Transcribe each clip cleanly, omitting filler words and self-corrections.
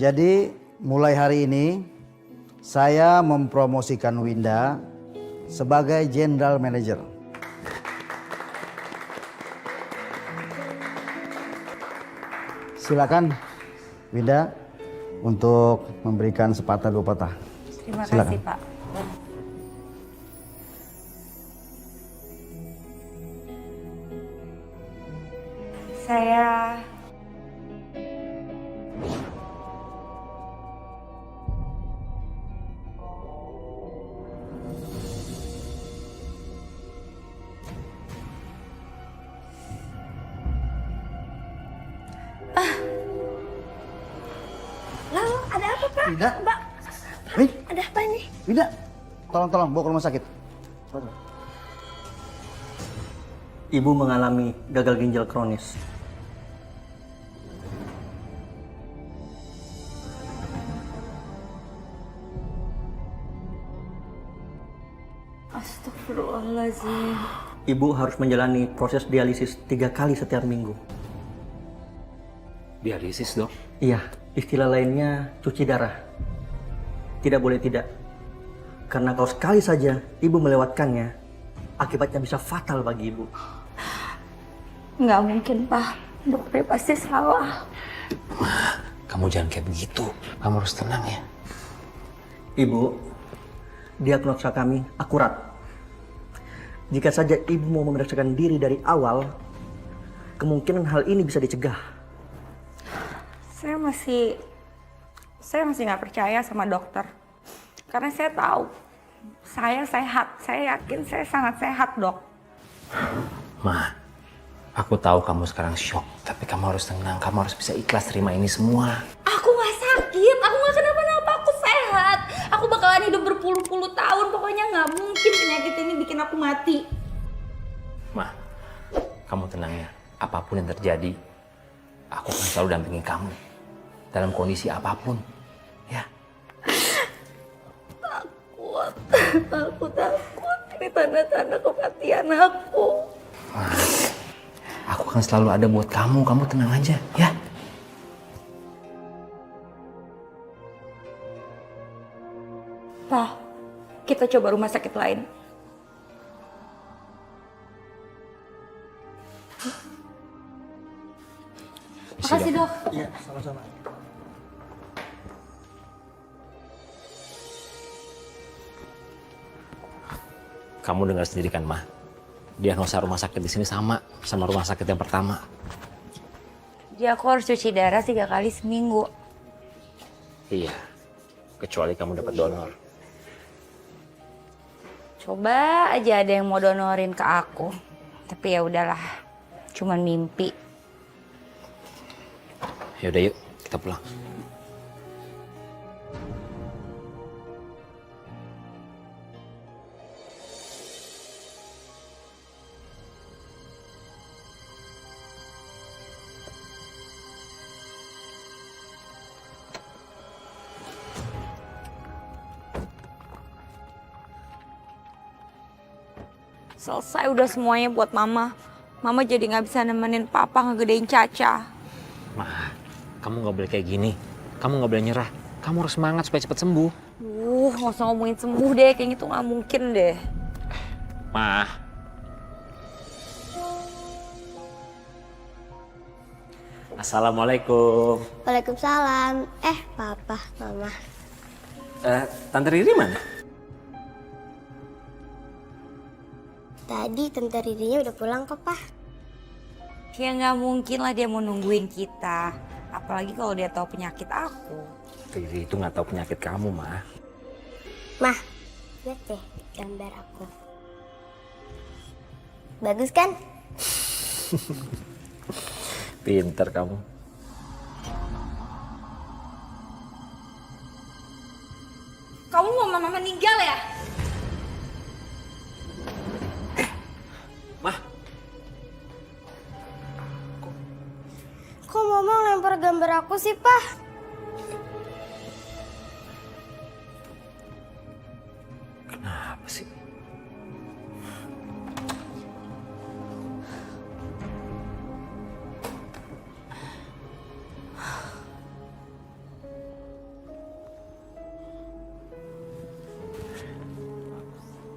Jadi mulai hari ini saya mempromosikan Winda sebagai General Manager. Silakan Winda untuk memberikan sepatah dua patah. Terima Silakan. kasih Pak. Saya Lalu ada apa Pak? Winda, Mbak, Win, ada apa ini? Winda, tolong bawa ke rumah sakit. Ibu mengalami gagal ginjal kronis. Astagfirullahaladzim. Ibu harus menjalani proses dialisis 3 kali setiap minggu. Dialisis, Dok? Iya, istilah lainnya cuci darah. Tidak boleh tidak. Karena kalau sekali saja ibu melewatkannya, akibatnya bisa fatal bagi ibu. Nggak mungkin Pak. Dokter pasti salah. Ma, kamu jangan kayak begitu. Kamu harus tenang ya. Ibu, diagnosa kami akurat. Jika saja ibu mau memeriksakan diri dari awal, kemungkinan hal ini bisa dicegah. Saya masih nggak percaya sama dokter. Karena saya tahu saya sehat. Saya yakin saya sangat sehat, Dok. Ma, aku tahu kamu sekarang shock. Tapi kamu harus tenang. Kamu harus bisa ikhlas terima ini semua. Aku nggak sakit, aku nggak kenapa-napa, aku sehat. Aku bakalan hidup berpuluh-puluh tahun. Pokoknya nggak mungkin penyakit ini bikin aku mati. Ma, kamu tenang ya. Apapun yang terjadi, aku akan selalu dampingi kamu. Dalam kondisi apapun. Ya. Aku takut. Ini tanda-tanda kematian aku. Ma, aku akan selalu ada buat kamu. Kamu tenang aja, ya. Pak, kita coba rumah sakit lain. Makasih, Dok. Iya, sama-sama. Kamu dengar sendiri kan, Ma? Diagnosa rumah sakit di sini sama rumah sakit yang pertama. Jadi aku harus cuci darah 3 kali seminggu. Iya, kecuali kamu dapat donor. Coba aja ada yang mau donorin ke aku. Tapi ya udahlah, cuman mimpi. Yaudah yuk, kita pulang. Selesai udah semuanya buat Mama. Mama jadi nggak bisa nemenin Papa ngegedein Caca. Ma, kamu nggak boleh kayak gini. Kamu nggak boleh nyerah. Kamu harus semangat supaya cepat sembuh. Nggak usah ngomongin sembuh deh. Kayaknya tuh nggak mungkin deh. Ma. Assalamualaikum. Waalaikumsalam. Papa, Mama. Tante Riri mana? Tadi Tante Ririnya udah pulang kok, Pak. Ya nggak mungkin lah dia mau nungguin kita. Apalagi kalau dia tahu penyakit aku. Riri itu nggak tahu penyakit kamu, Ma. Mah, lihat deh gambar aku. Bagus kan? Pinter kamu. Kamu mau Mama meninggal ya? Ma, Kok Mama lempar gambar aku sih, Pak? kenapa sih?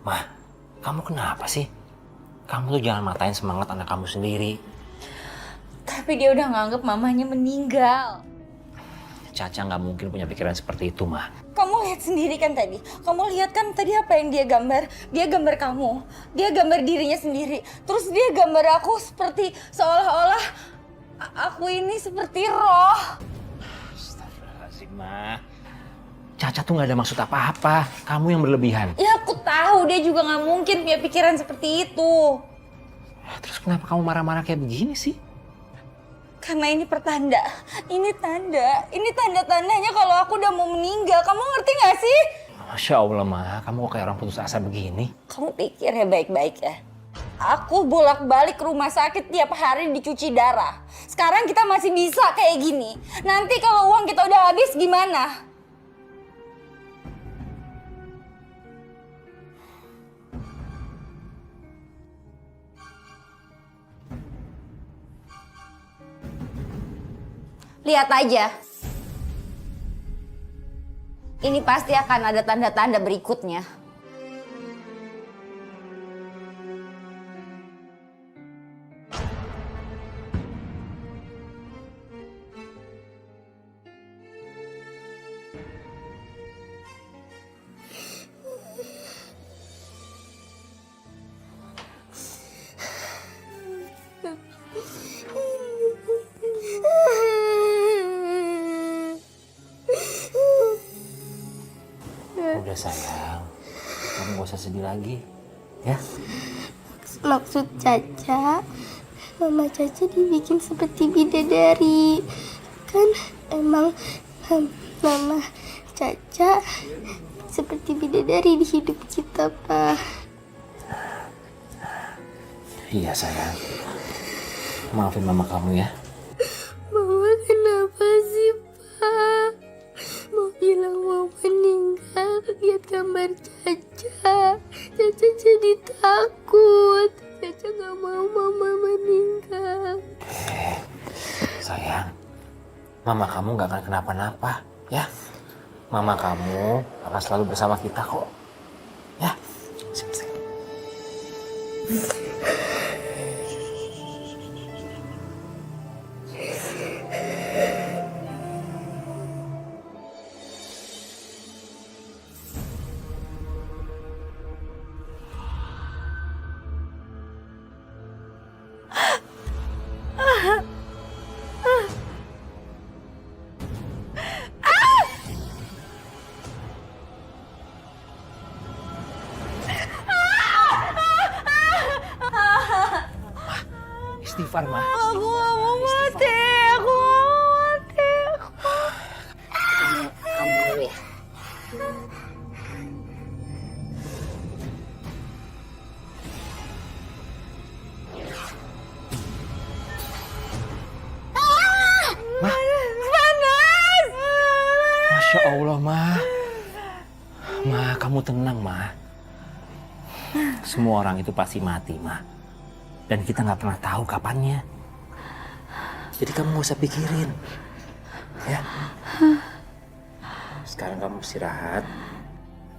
Mah, kamu kenapa sih? Kamu tuh jangan matain semangat anak kamu sendiri. Tapi dia udah nganggep mamanya meninggal. Caca nggak mungkin punya pikiran seperti itu, Mah. Kamu lihat sendiri kan tadi. Kamu lihat kan tadi apa yang dia gambar? Dia gambar kamu. Dia gambar dirinya sendiri. Terus dia gambar aku seperti seolah-olah aku ini seperti roh. Astagfirullahaladzim, Mah. Caca tuh nggak ada maksud apa-apa. Kamu yang berlebihan. Ya aku tahu dia juga nggak mungkin punya pikiran seperti itu. Terus kenapa kamu marah-marah kayak begini sih? Karena ini pertanda. Ini tanda. Ini tanda-tandanya kalau aku udah mau meninggal. Kamu ngerti gak sih? Masya Allah, Mah. Kamu kok kayak orang putus asa begini? Kamu pikir ya baik-baik ya. Aku bolak-balik ke rumah sakit tiap hari dicuci darah. Sekarang kita masih bisa kayak gini. Nanti kalau uang kita udah habis gimana? Lihat aja. Ini pasti akan ada tanda-tanda berikutnya. Udah sayang, kamu gak usah sedih lagi, ya? Maksud Caca, Mama Caca dibikin seperti bidadari. Kan emang Mama Caca seperti bidadari di hidup kita, Pak. Iya sayang, maafin mama kamu ya. Mama kenapa sih, Pak? Mau bilang mau meninggal, lihat gambar Caca. Caca jadi takut. Caca gak mau Mama meninggal. Sayang, mama kamu gak akan kenapa-napa, ya? Mama kamu akan selalu bersama kita kok, ya? Sini, sayang. Istighfar, Ma. Aku gak mau mati. Aku gak mau mati. Kamu dulu ya. Ma. Panas. Masya Allah, Ma. Ma, kamu tenang, Ma. Semua orang itu pasti mati, Ma. Dan kita nggak pernah tahu kapannya. Jadi kamu nggak usah pikirin, ya. Sekarang kamu istirahat.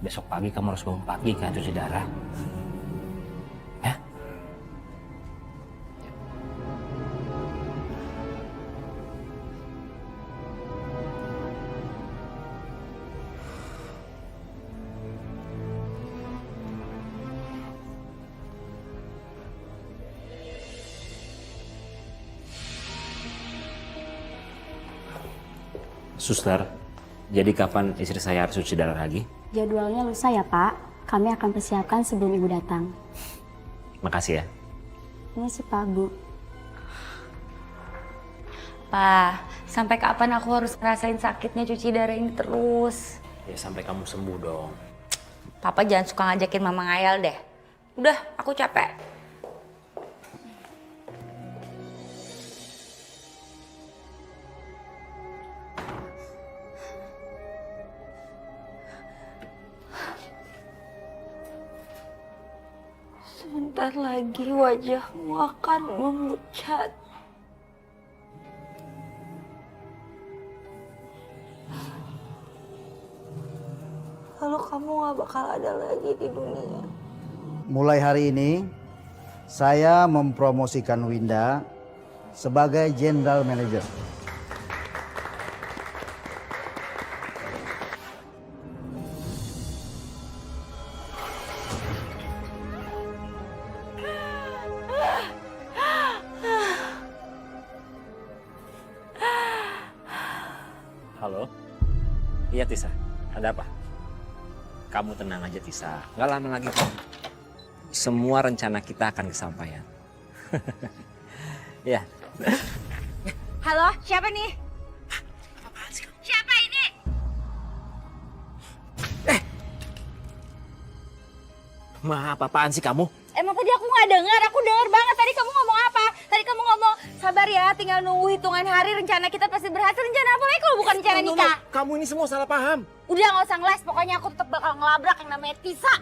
Besok pagi kamu harus bangun pagi kan cuci darah. Ya. Suster, jadi kapan istri saya harus cuci darah lagi? Jadwalnya lusa ya, Pak. Kami akan persiapkan sebelum Ibu datang. Makasih ya. Ini sih, Pak, Bu. Pa, sampai kapan aku harus ngerasain sakitnya cuci darah ini terus? Ya sampai kamu sembuh dong. Papa jangan suka ngajakin mama ngayal deh. Udah, aku capek. Sebentar lagi wajahmu akan memucat. Lalu kamu gak bakal ada lagi di dunia. mulai hari ini saya mempromosikan Winda sebagai General Manager. Halo? Iya Tisa, ada apa? Kamu tenang aja Tisa, nggak lama lagi kok. Semua rencana kita akan kesampaian. Ya. Halo, siapa nih? Siapa ini? Ma, apa-apaan sih kamu? Emang tadi aku nggak dengar, aku dengar banget. Tadi kamu ngomong apa? Tadi kamu ngomong, sabar ya, tinggal nunggu hitungan hari, rencana kita pasti berhasil. Rencana apa lagi kalau bukan rencana nikah? Kamu ini semua salah paham. Udah nggak usah ngeles, pokoknya aku tetap bakal ngelabrak yang namanya Tisa.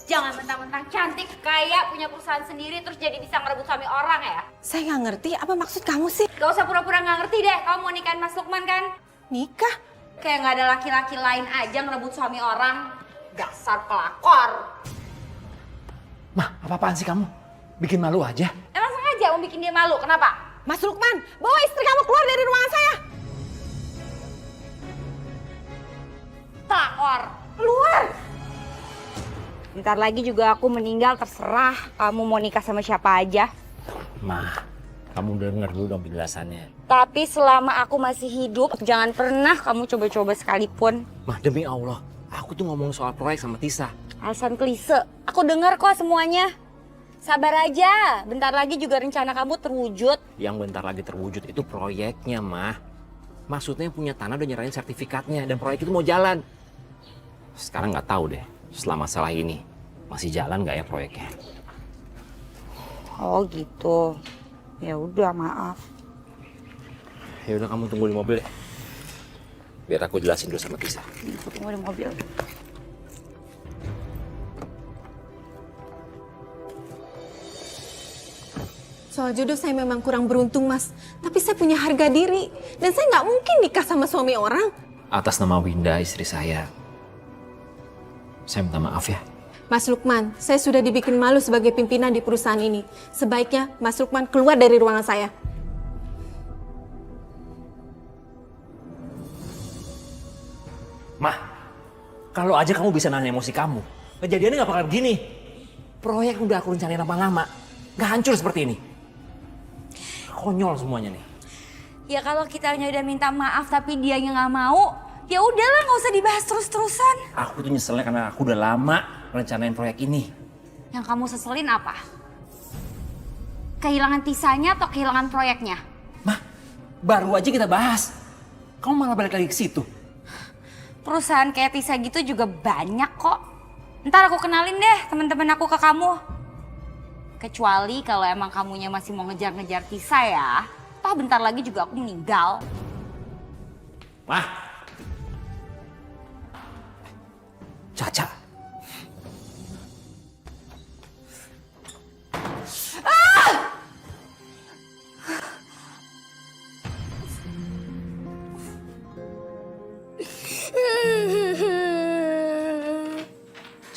Jangan mentang-mentang cantik, kaya, punya perusahaan sendiri, terus jadi bisa ngerebut suami orang ya? Saya nggak ngerti, apa maksud kamu sih? Gak usah pura-pura nggak ngerti deh, kamu mau nikahin Mas Lukman kan? Nikah? Kayak nggak ada laki-laki lain aja ngerebut suami orang. Dasar pelakor. Ma, apa-apaan sih kamu? Bikin malu aja. Emang sengaja mau bikin dia malu, kenapa? Mas Lukman, bawa istri kamu keluar dari ruangan saya. Pelakor, keluar! Ntar lagi juga aku meninggal, terserah kamu mau nikah sama siapa aja. Ma, kamu denger dulu dong penjelasannya. Tapi selama aku masih hidup, jangan pernah kamu coba-coba sekalipun. Ma, demi Allah, aku tuh ngomong soal proyek sama Tisa. Alasan klise, aku dengar kok semuanya. Sabar aja, bentar lagi juga rencana kamu terwujud. Yang bentar lagi terwujud itu proyeknya, Ma. Maksudnya punya tanah udah nyerahin sertifikatnya dan proyek itu mau jalan. Sekarang nggak tahu deh, setelah masalah ini masih jalan nggak ya proyeknya? Oh gitu, ya udah maaf. Ya udah kamu tunggu di mobil deh. Biar aku jelasin dulu sama Tisa. Aku tunggu di mobil. Soal jodoh saya memang kurang beruntung, Mas. Tapi saya punya harga diri. Dan saya nggak mungkin nikah sama suami orang. Atas nama Winda, istri saya minta maaf ya. Mas Lukman, saya sudah dibikin malu sebagai pimpinan di perusahaan ini. Sebaiknya Mas Lukman keluar dari ruangan saya. Mah, kalau aja kamu bisa nahan emosi kamu, kejadiannya nggak bakal begini. Proyek udah aku rencanain lama-lama, nggak hancur seperti ini. Konyol semuanya nih. Ya kalau kita udah minta maaf tapi dianya nggak mau, ya udahlah nggak usah dibahas terus-terusan. Aku tuh nyeselnya karena aku udah lama rencanain proyek ini. Yang kamu seselin apa? Kehilangan Tisanya atau kehilangan proyeknya? Mah, baru aja kita bahas. Kamu malah balik lagi ke situ. Perusahaan kayak Tisa gitu juga banyak kok. Ntar aku kenalin deh teman-teman aku ke kamu. Kecuali kalau emang kamunya masih mau ngejar-ngejar Tisa ya. Toh bentar lagi juga aku meninggal. Mah. Caca.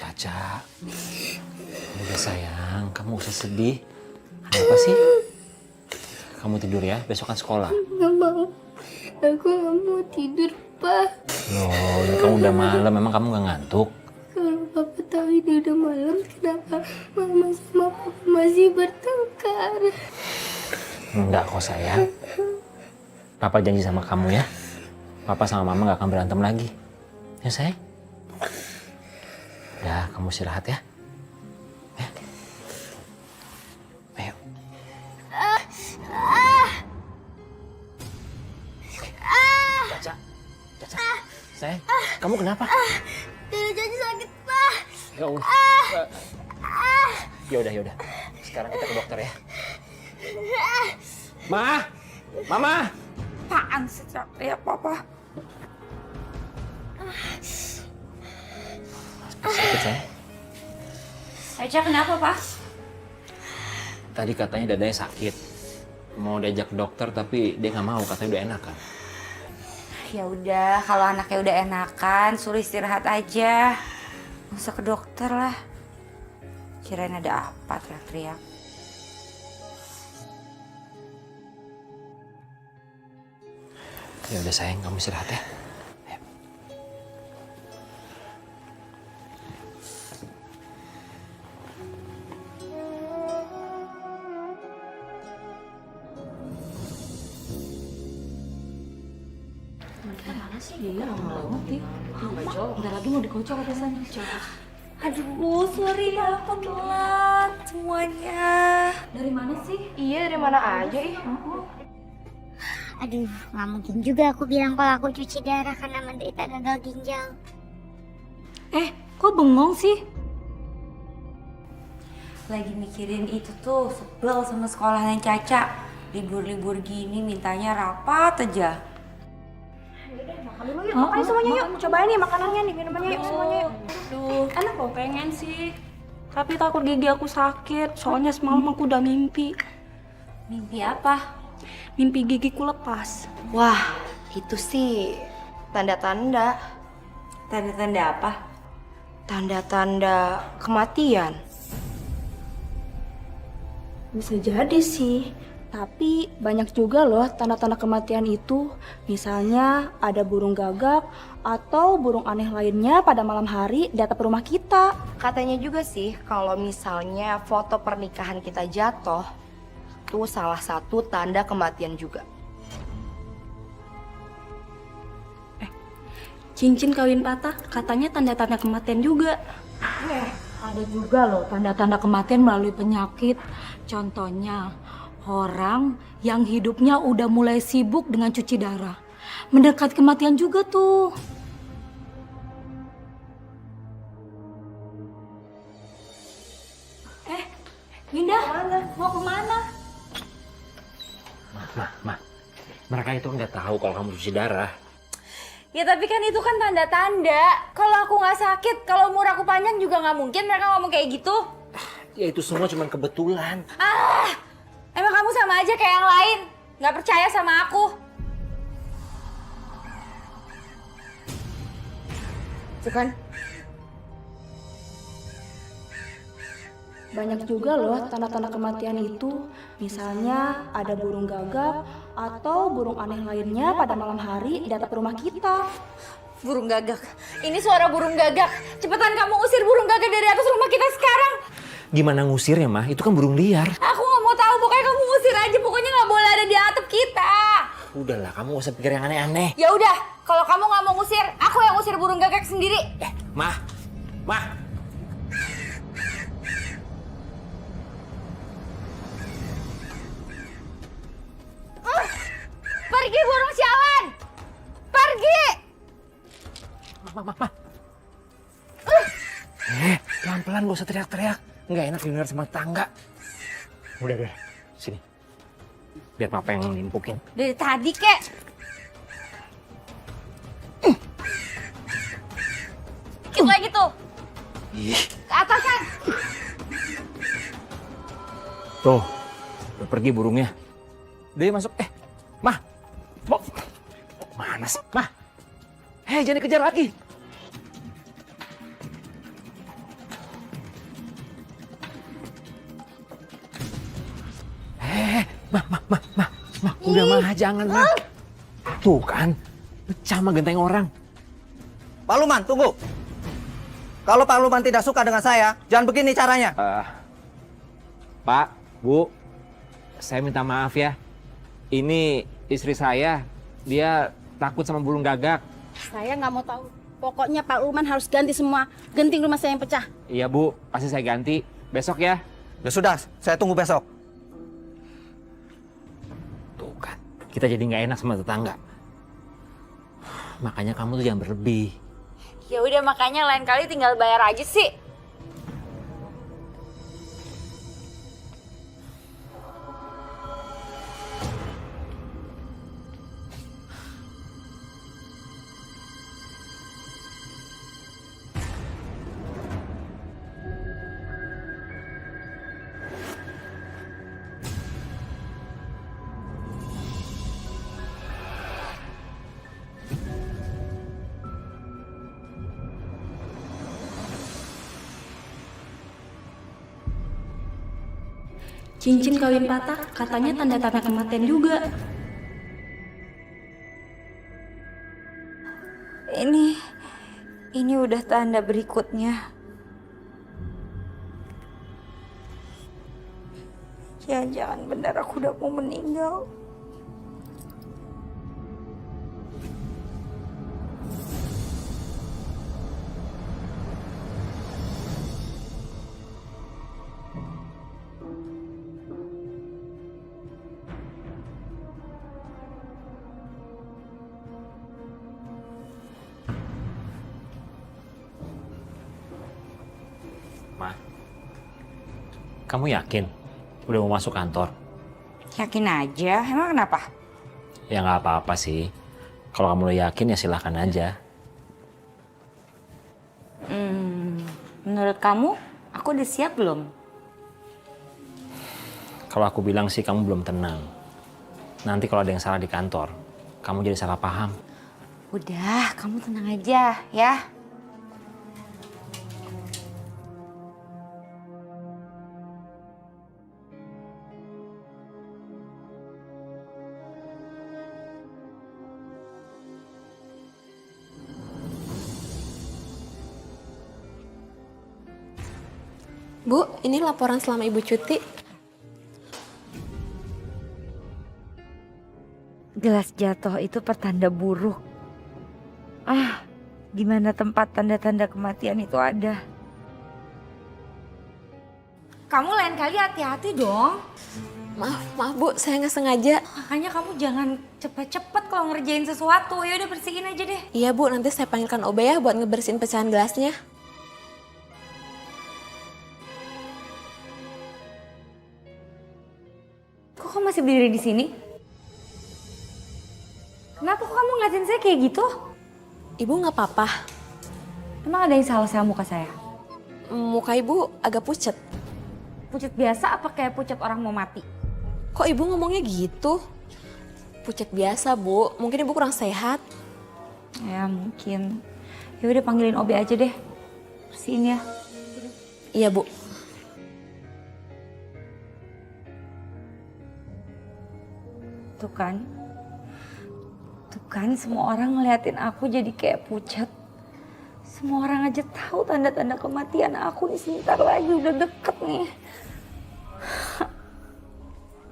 Caca. Udah sayang, kamu usah sedih. Ada apa sih? Kamu tidur ya, besok kan sekolah. Nggak mau. Aku nggak mau tidur, Pak. Loh, ini kamu udah malam, memang kamu gak ngantuk? Kalau Papa tahu ini udah malam, kenapa Mama sama Papa masih bertengkar? Enggak kok sayang. Papa janji sama kamu ya. Papa sama Mama gak akan berantem lagi. Ya sayang? Udah, kamu istirahat ya. Ya. Ayo. Caca. Caca. Sayang, kamu kenapa? Jadi sakit, Pak. Ya Allah. Ya udah. Sekarang kita ke dokter ya. Ma, Mama. Apaan sih ya Papa? Sakit sayang. Caca kenapa Pak? Tadi katanya dadanya sakit. mau diajak ke dokter tapi dia nggak mau, katanya udah enakan. Ya udah, kalau anaknya udah enakan, suruh istirahat aja. Nggak usah ke dokter lah. Kirain ada apa teriak-teriak. Ya udah sayang, kamu istirahat ya. Ayo. Aduh, sorry ya, aku telat semuanya. Iya, dari mana aja ih? Aduh, nggak mungkin juga aku bilang kalau aku cuci darah karena menderita gagal ginjal. Kok bengong sih? Lagi mikirin itu tuh, sebel sama sekolahnya Caca. Libur-libur gini mintanya rapat aja. Ayo semuanya yuk, cobain nih makanannya nih, minumannya yuk semuanya yuk. Duh, enak kok, pengen sih. Tapi takut gigi aku sakit, soalnya semalam aku udah mimpi. Mimpi apa? Mimpi gigiku lepas. Wah, itu sih tanda-tanda. Tanda-tanda apa? Tanda-tanda kematian. Bisa jadi sih. Tapi banyak juga loh tanda-tanda kematian itu. Misalnya ada burung gagak atau burung aneh lainnya pada malam hari di atap rumah kita. Katanya juga sih kalau misalnya foto pernikahan kita jatuh, itu salah satu tanda kematian juga. Cincin kawin patah katanya tanda-tanda kematian juga. Ada juga loh tanda-tanda kematian melalui penyakit. Contohnya orang yang hidupnya udah mulai sibuk dengan cuci darah. Mendekat kematian juga tuh. Winda, mau kemana? Ma, mereka itu nggak tahu kalau kamu cuci darah. Ya tapi kan itu kan tanda-tanda. Kalau aku nggak sakit, kalau umur aku panjang juga nggak mungkin mereka ngomong kayak gitu. Ya itu semua cuma kebetulan. Emang kamu sama aja kayak yang lain. Nggak percaya sama aku. Tuh kan? Banyak juga loh tanda-tanda kematian itu. Misalnya ada burung gagak atau burung aneh lainnya pada malam hari di atap rumah kita. Burung gagak. Ini suara burung gagak. Cepetan kamu usir burung gagak dari atas rumah kita sekarang. Gimana ngusirnya, Ma? Itu kan burung liar. Aku nggak mau tahu. Pokoknya kamu usir aja. Pokoknya nggak boleh ada di atap kita. Udahlah, kamu gak usah pikir yang aneh-aneh. Ya udah. Kalau kamu nggak mau ngusir, aku yang usir burung gagak sendiri. Ma. Pergi burung sialan. Pergi. Ma. Pelan-pelan gak usah teriak-teriak. Nggak enak didengar sama tangga. Udah. Sini. Biar papa yang nimpukin. Dari tadi, kek. Dikit lagi tuh. Ih. Ke atas kan. Tuh. Udah pergi burungnya. Dia masuk. Ma. Mana sih? Ma. Jangan dikejar lagi. Ma, udah mah, jangan Ma. Tuh kan, pecah mah genteng orang. Pak Luman, tunggu. Kalau Pak Luman tidak suka dengan saya, jangan begini caranya. Pak, Bu, saya minta maaf ya. Ini istri saya, dia takut sama burung gagak. Saya nggak mau tahu. Pokoknya Pak Luman harus ganti semua genting rumah saya yang pecah. Iya Bu, pasti saya ganti. Besok ya. Ya sudah, saya tunggu besok. Tuh kan, kita jadi nggak enak sama tetangga. Makanya kamu tuh jangan berlebih. Ya udah makanya lain kali tinggal bayar aja sih. Cincin kawin patah, katanya tanda-tanda kematian juga. Ini udah tanda berikutnya. Jangan-jangan benar aku udah mau meninggal. Ma, kamu yakin udah mau masuk kantor? Yakin aja, emang kenapa? Ya nggak apa-apa sih. Kalau kamu udah yakin ya silahkan aja. Menurut kamu, aku udah siap belum? Kalau aku bilang sih kamu belum tenang. Nanti kalau ada yang salah di kantor, kamu jadi salah paham. Udah, kamu tenang aja ya. Bu, ini laporan selama Ibu cuti. Gelas jatuh itu pertanda buruk. Gimana tempat tanda-tanda kematian itu ada? Kamu lain kali hati-hati dong. Maaf Bu, saya nggak sengaja. Makanya kamu jangan cepet-cepet kalau ngerjain sesuatu. Ya udah bersihin aja deh. Iya Bu, nanti saya panggilkan OB ya buat ngebersihin pecahan gelasnya. Kok kamu masih berdiri di sini? Kenapa kok kamu ngeliatin saya kayak gitu? Ibu nggak apa-apa. Emang ada yang salah sama muka saya? Muka Ibu agak pucet. Pucat biasa apa kayak pucat orang mau mati? Kok Ibu ngomongnya gitu? Pucet biasa Bu, mungkin Ibu kurang sehat. Ya mungkin. Ya udah panggilin OB aja deh. Bersihin ya. Iya Bu. Tuh kan semua orang ngeliatin aku jadi kayak pucat. Semua orang aja tahu tanda-tanda kematian aku nih, sebentar lagi udah deket nih.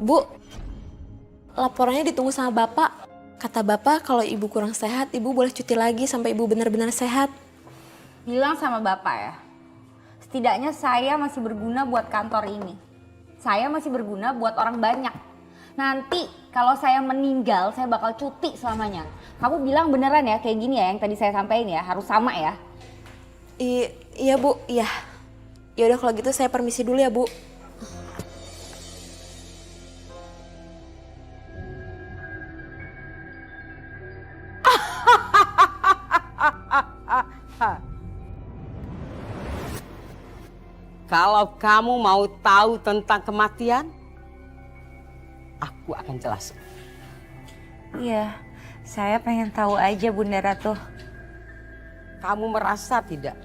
Bu, laporannya ditunggu sama Bapak. Kata Bapak kalau Ibu kurang sehat, Ibu boleh cuti lagi sampai Ibu benar-benar sehat. Bilang sama Bapak ya, setidaknya saya masih berguna buat kantor ini. Saya masih berguna buat orang banyak. Nanti kalau saya meninggal, saya bakal cuti selamanya. Kamu bilang beneran ya kayak gini ya yang tadi saya sampaikan ya, harus sama ya. Iya Bu, iya. Ya udah kalau gitu saya permisi dulu ya Bu. Kalau kamu mau tahu tentang kematian, aku akan jelaskan. Iya, saya pengen tahu aja Bunda Ratu. Kamu merasa tidak?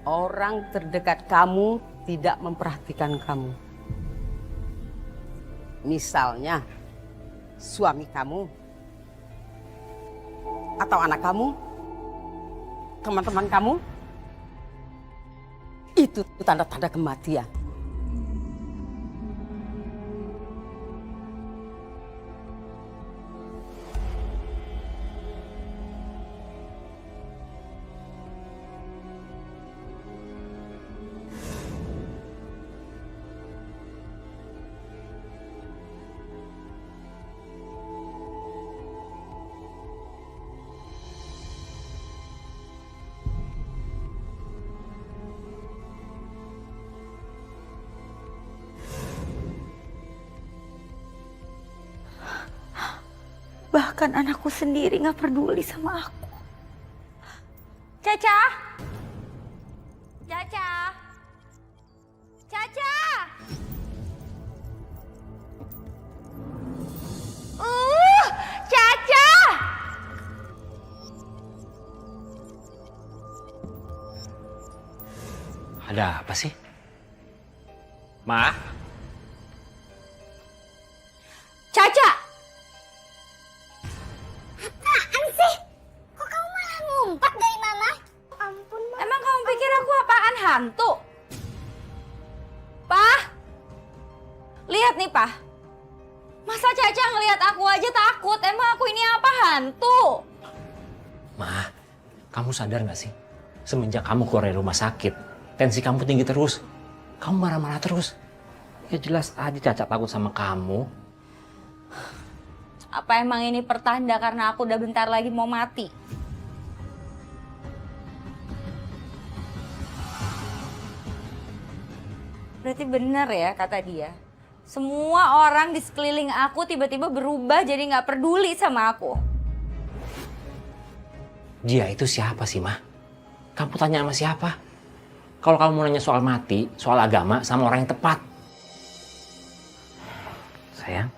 Orang terdekat kamu tidak memperhatikan kamu. Misalnya, suami kamu, atau anak kamu, teman-teman kamu, itu tanda-tanda kematian. Bahkan anakku sendiri gak peduli sama aku. Caca! Caca! Caca! Caca! Ada apa sih? Ma? hantu? Pak, lihat nih Pak. Masa Caca ngelihat aku aja takut? Emang aku ini apa, hantu? Ma, kamu sadar gak sih? Semenjak kamu keluar dari rumah sakit, tensi kamu tinggi terus. Kamu marah-marah terus. Ya jelas aja Caca takut sama kamu. Apa emang ini pertanda karena aku udah bentar lagi mau mati? Berarti bener ya kata dia. Semua orang di sekeliling aku tiba-tiba berubah jadi nggak peduli sama aku. Dia itu siapa sih, Ma? Kamu tanya sama siapa? Kalau kamu mau nanya soal mati, soal agama, sama orang yang tepat. Sayang,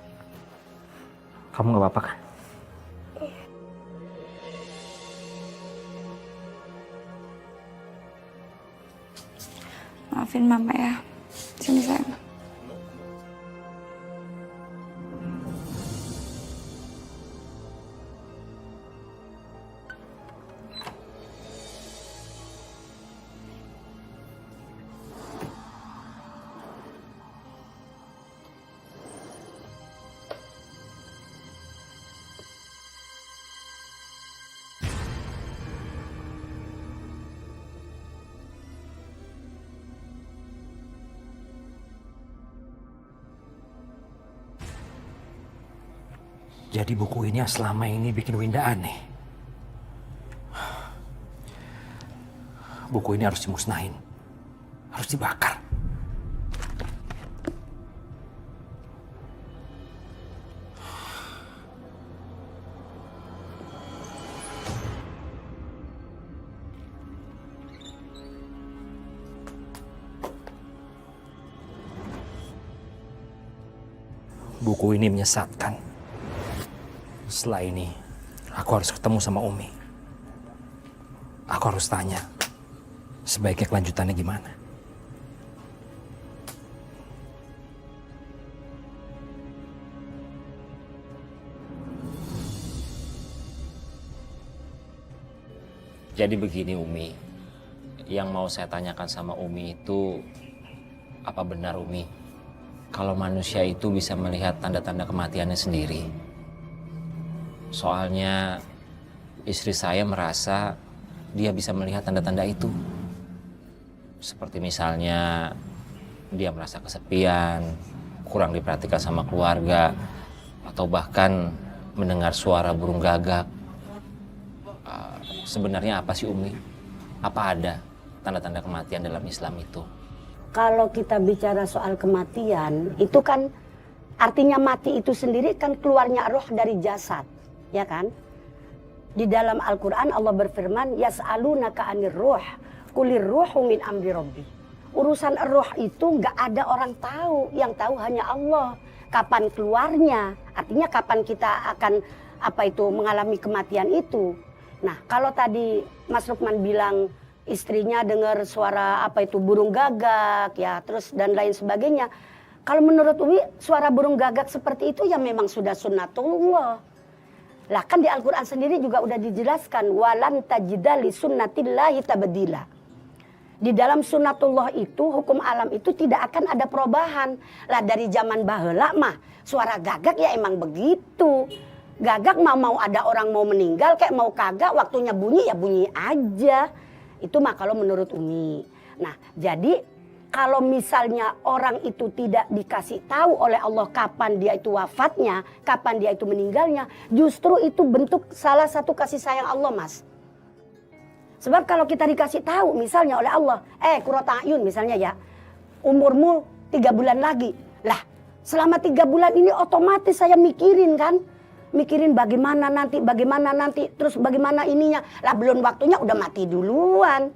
kamu gak apa-apa kan? Maafin Mama ya. Sini sayang. Jadi buku ini yang selama ini bikin Winda aneh. Buku ini harus dimusnahin. Harus dibakar. Buku ini menyesatkan. Setelah ini, aku harus ketemu sama Umi. Aku harus tanya, sebaiknya kelanjutannya gimana? Jadi begini Umi, yang mau saya tanyakan sama Umi itu, apa benar Umi, kalau manusia itu bisa melihat tanda-tanda kematiannya sendiri? Soalnya istri saya merasa dia bisa melihat tanda-tanda itu. Seperti misalnya dia merasa kesepian, kurang diperhatikan sama keluarga, atau bahkan mendengar suara burung gagak. Sebenarnya apa sih Umi? Apa ada tanda-tanda kematian dalam Islam itu? Kalau kita bicara soal kematian, itu kan artinya mati itu sendiri kan keluarnya roh dari jasad. Ya kan? Di dalam Al-Quran Allah berfirman, Yas'alunaka 'anir ruh, qulir ruhu min amri rabbi. Urusan roh itu nggak ada orang tahu, yang tahu hanya Allah. Kapan keluarnya, artinya kapan kita akan mengalami kematian itu. Nah, kalau tadi Mas Lukman bilang istrinya dengar suara burung gagak, ya terus dan lain sebagainya. Kalau menurut Umi, suara burung gagak seperti itu ya memang sudah sunnatullah. Lah kan di Al-Quran sendiri juga udah dijelaskan walan tajida li sunnatillahi tabdila. Di dalam sunnatullah itu, hukum alam itu tidak akan ada perubahan. Lah dari zaman baheula mah suara gagak ya emang begitu. Gagak mau ada orang mau meninggal kayak mau kagak, waktunya bunyi ya bunyi aja. Itu mah kalau menurut Umi. Nah, jadi kalau misalnya orang itu tidak dikasih tahu oleh Allah kapan dia itu wafatnya, kapan dia itu meninggalnya, justru itu bentuk salah satu kasih sayang Allah, Mas. Sebab kalau kita dikasih tahu misalnya oleh Allah, Qurrata A'yun misalnya ya, umurmu 3 bulan lagi. Lah, selama 3 bulan ini otomatis saya mikirin kan. Mikirin bagaimana nanti, terus bagaimana ininya. Lah belum waktunya udah mati duluan.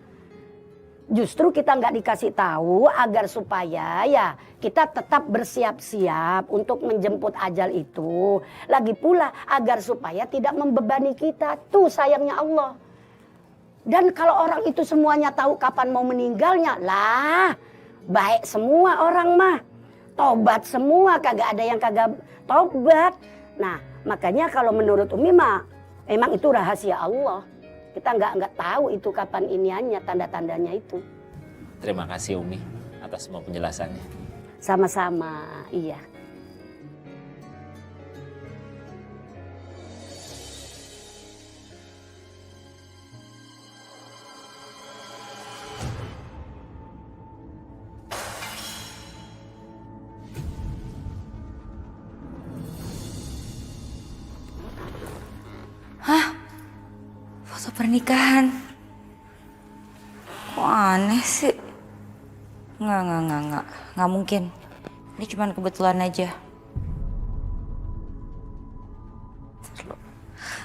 Justru kita nggak dikasih tahu agar supaya ya kita tetap bersiap-siap untuk menjemput ajal itu. Lagi pula agar supaya tidak membebani kita. Tuh sayangnya Allah. Dan kalau orang itu semuanya tahu kapan mau meninggalnya, lah baik semua orang mah. Tobat semua, kagak ada yang kagak tobat. Nah makanya kalau menurut Umi mah emang itu rahasia Allah. Kita nggak tahu itu kapan iniannya, tanda-tandanya itu. Terima kasih Umi atas semua penjelasannya. Sama-sama, iya. Hah? Foto pernikahan? Kok aneh sih? Nggak mungkin. Ini cuma kebetulan aja.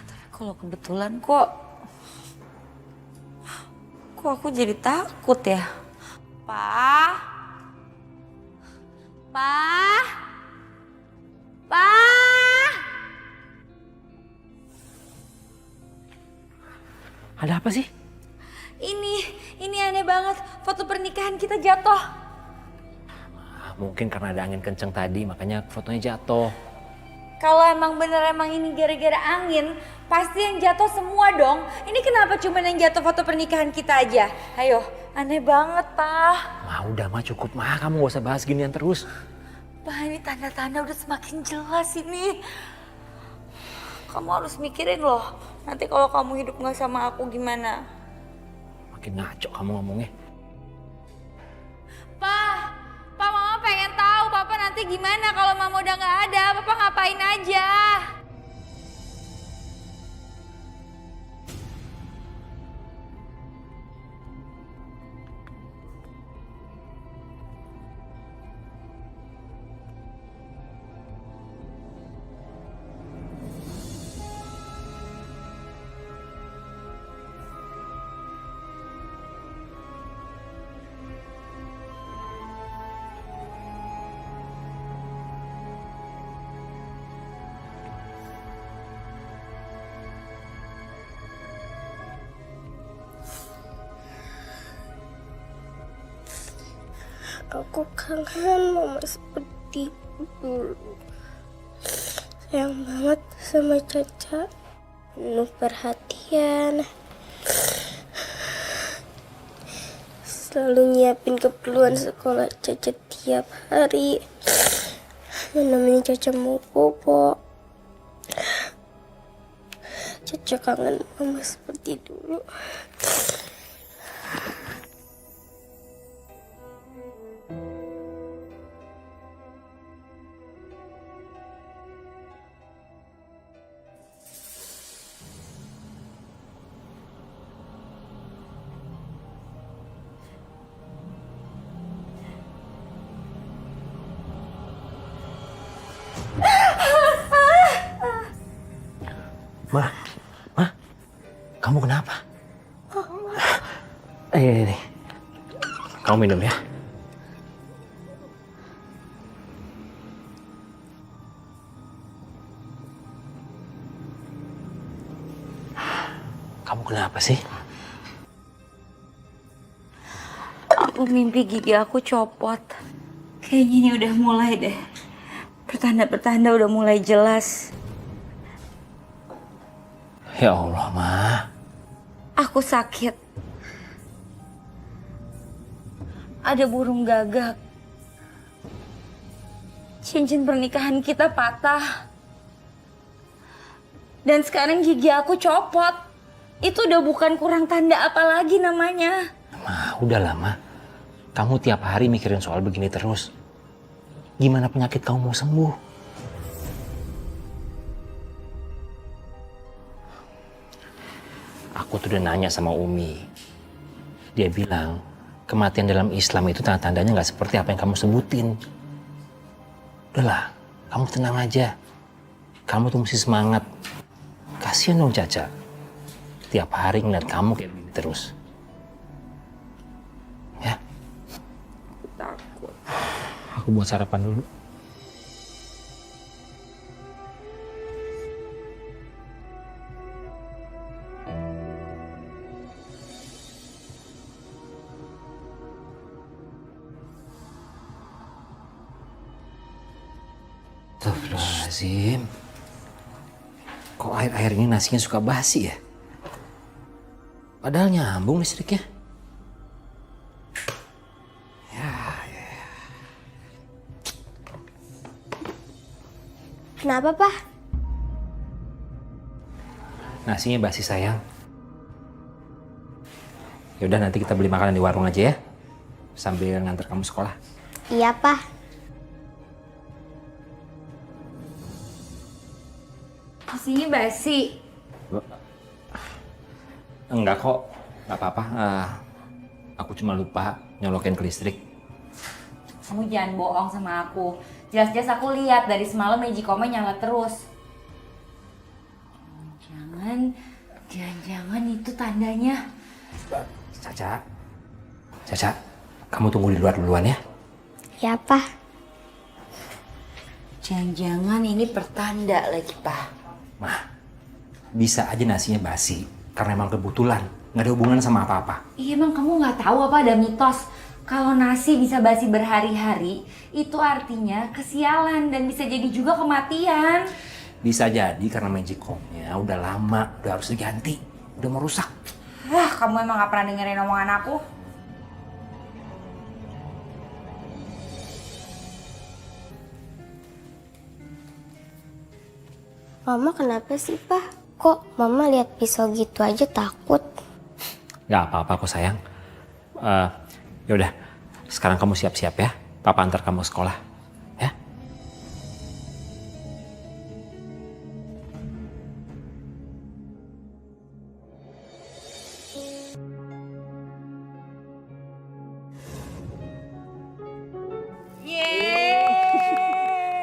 Tapi kalau kebetulan kok aku jadi takut ya? Pa? Ada apa sih? Ini aneh banget. Foto pernikahan kita jatuh. Mungkin karena ada angin kenceng tadi, makanya fotonya jatuh. Kalau emang ini gara-gara angin, pasti yang jatuh semua dong. Ini kenapa cuma yang jatuh foto pernikahan kita aja? Ayo, aneh banget, Pak. Udah cukup kamu gak usah bahas ginian terus. Pak, ini tanda-tanda udah semakin jelas ini. Kamu harus mikirin loh, nanti kalau kamu hidup gak sama aku gimana? Makin ngaco kamu ngomongnya. Pak, Mama pengen tahu Papa nanti gimana kalau Mama udah gak ada. Papa ngapain aja? Aku kangen mama seperti dulu. Sayang banget sama Caca. Penuh perhatian. Selalu nyiapin keperluan sekolah Caca tiap hari. Yang namanya Caca mau bobo. Caca kangen mama seperti dulu. Ma, kamu kenapa? Ini. Kamu minum ya. Kamu kenapa sih? Aku mimpi gigi aku copot. Kayaknya ini udah mulai deh. Pertanda-pertanda udah mulai jelas. Ya Allah, Ma. Aku sakit. Ada burung gagak. Cincin pernikahan kita patah. Dan sekarang gigi aku copot. Itu udah bukan kurang tanda apa lagi namanya. Ma, udahlah, Ma. Kamu tiap hari mikirin soal begini terus. Gimana penyakit kamu mau sembuh? Aku tuh udah nanya sama Umi. Dia bilang, kematian dalam Islam itu tanda-tandanya nggak seperti apa yang kamu sebutin. Udahlah, kamu tenang aja. Kamu tuh mesti semangat. Kasian dong Caca. Tiap hari ngeliat kamu kayak begini terus. Ya? Takut. Aku buat sarapan dulu. Astagfirullahaladzim. Kok air-air ini nasinya suka basi ya? Padahal nyambung listriknya. Kenapa, Pak? Nasinya basi sayang. Yaudah nanti kita beli makanan di warung aja ya. Sambil nganter kamu sekolah. Iya, Pak. Nasinya basi. Enggak kok, nggak apa-apa. Aku cuma lupa nyolokin ke listrik. Kamu jangan bohong sama aku. Jelas-jelas aku lihat dari semalam Magicom-nya nyala terus. Jangan-jangan itu tandanya. Caca, kamu tunggu di luar duluan ya. Ya, Pak. Jangan-jangan ini pertanda lagi, Pak. Mah, bisa aja nasinya basi. Karena emang kebetulan, nggak ada hubungan sama apa-apa. Iya, emang kamu nggak tahu apa ada mitos. Kalau nasi bisa basi berhari-hari, itu artinya kesialan dan bisa jadi juga kematian. Bisa jadi karena Magicom-nya udah lama, udah harus diganti. Udah mau rusak. Kamu emang gak pernah dengerin omongan aku? Mama kenapa sih, Pak? Kok Mama lihat pisau gitu aja takut? Gak apa-apa kok sayang. Yaudah, sekarang kamu siap-siap ya. Papa antar kamu ke sekolah. Ya?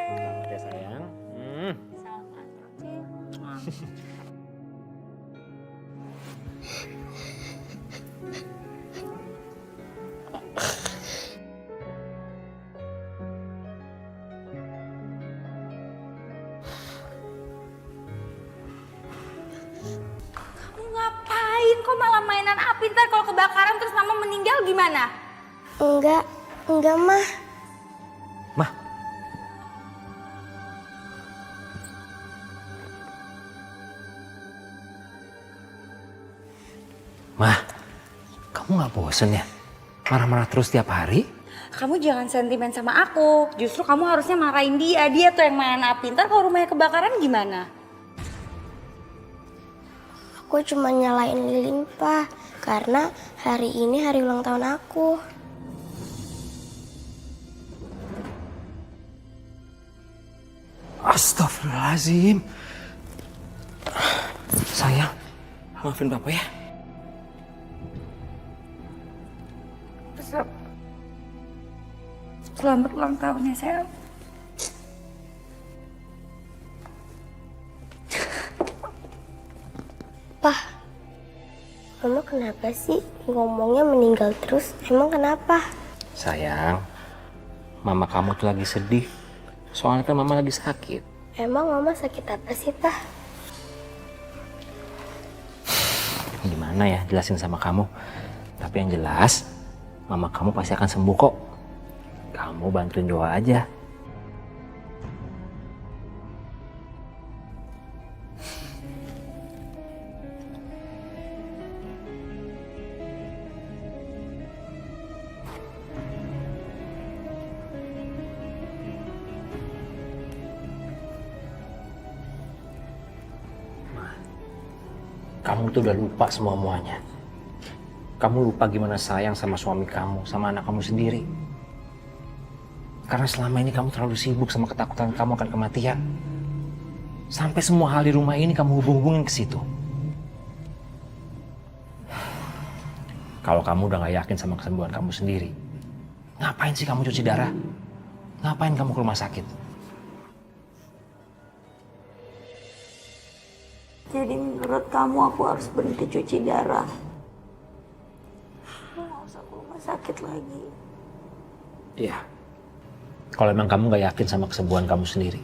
Selamat ya sayang. Kamu ngapain? Kok malah mainan api? Ntar kalau kebakaran terus Mama meninggal gimana? Enggak, Mah. Mah, kamu gak bosen ya? Marah-marah terus tiap hari? Kamu jangan sentimen sama aku. Justru kamu harusnya marahin dia. Dia tuh yang main api. Ntar kalau rumahnya kebakaran gimana? Aku cuma nyalain lilin, Pak. Karena hari ini hari ulang tahun aku. Astagfirullahaladzim. Sayang, maafin Papa ya. Selamat ulang tahun ya, sayang. Pak, Mama kenapa sih ngomongnya meninggal terus? Emang kenapa? Sayang, Mama kamu tuh lagi sedih. Soalnya kan Mama lagi sakit. Emang Mama sakit apa sih, Pak? Gimana ya jelasin sama kamu? Tapi yang jelas, Mama kamu pasti akan sembuh kok. Kamu bantuin doa aja. Kamu tuh udah lupa semua-muanya. Kamu lupa gimana sayang sama suami kamu, sama anak kamu sendiri. Karena selama ini kamu terlalu sibuk sama ketakutan kamu akan kematian. Sampai semua hal di rumah ini kamu hubung-hubungin ke situ. Kalau kamu udah gak yakin sama kesembuhan kamu sendiri, ngapain sih kamu cuci darah? Ngapain kamu ke rumah sakit? Jadi menurut kamu aku harus berhenti cuci darah? Nggak usah ke rumah sakit lagi. Iya. Kalau emang kamu gak yakin sama kesembuhan kamu sendiri.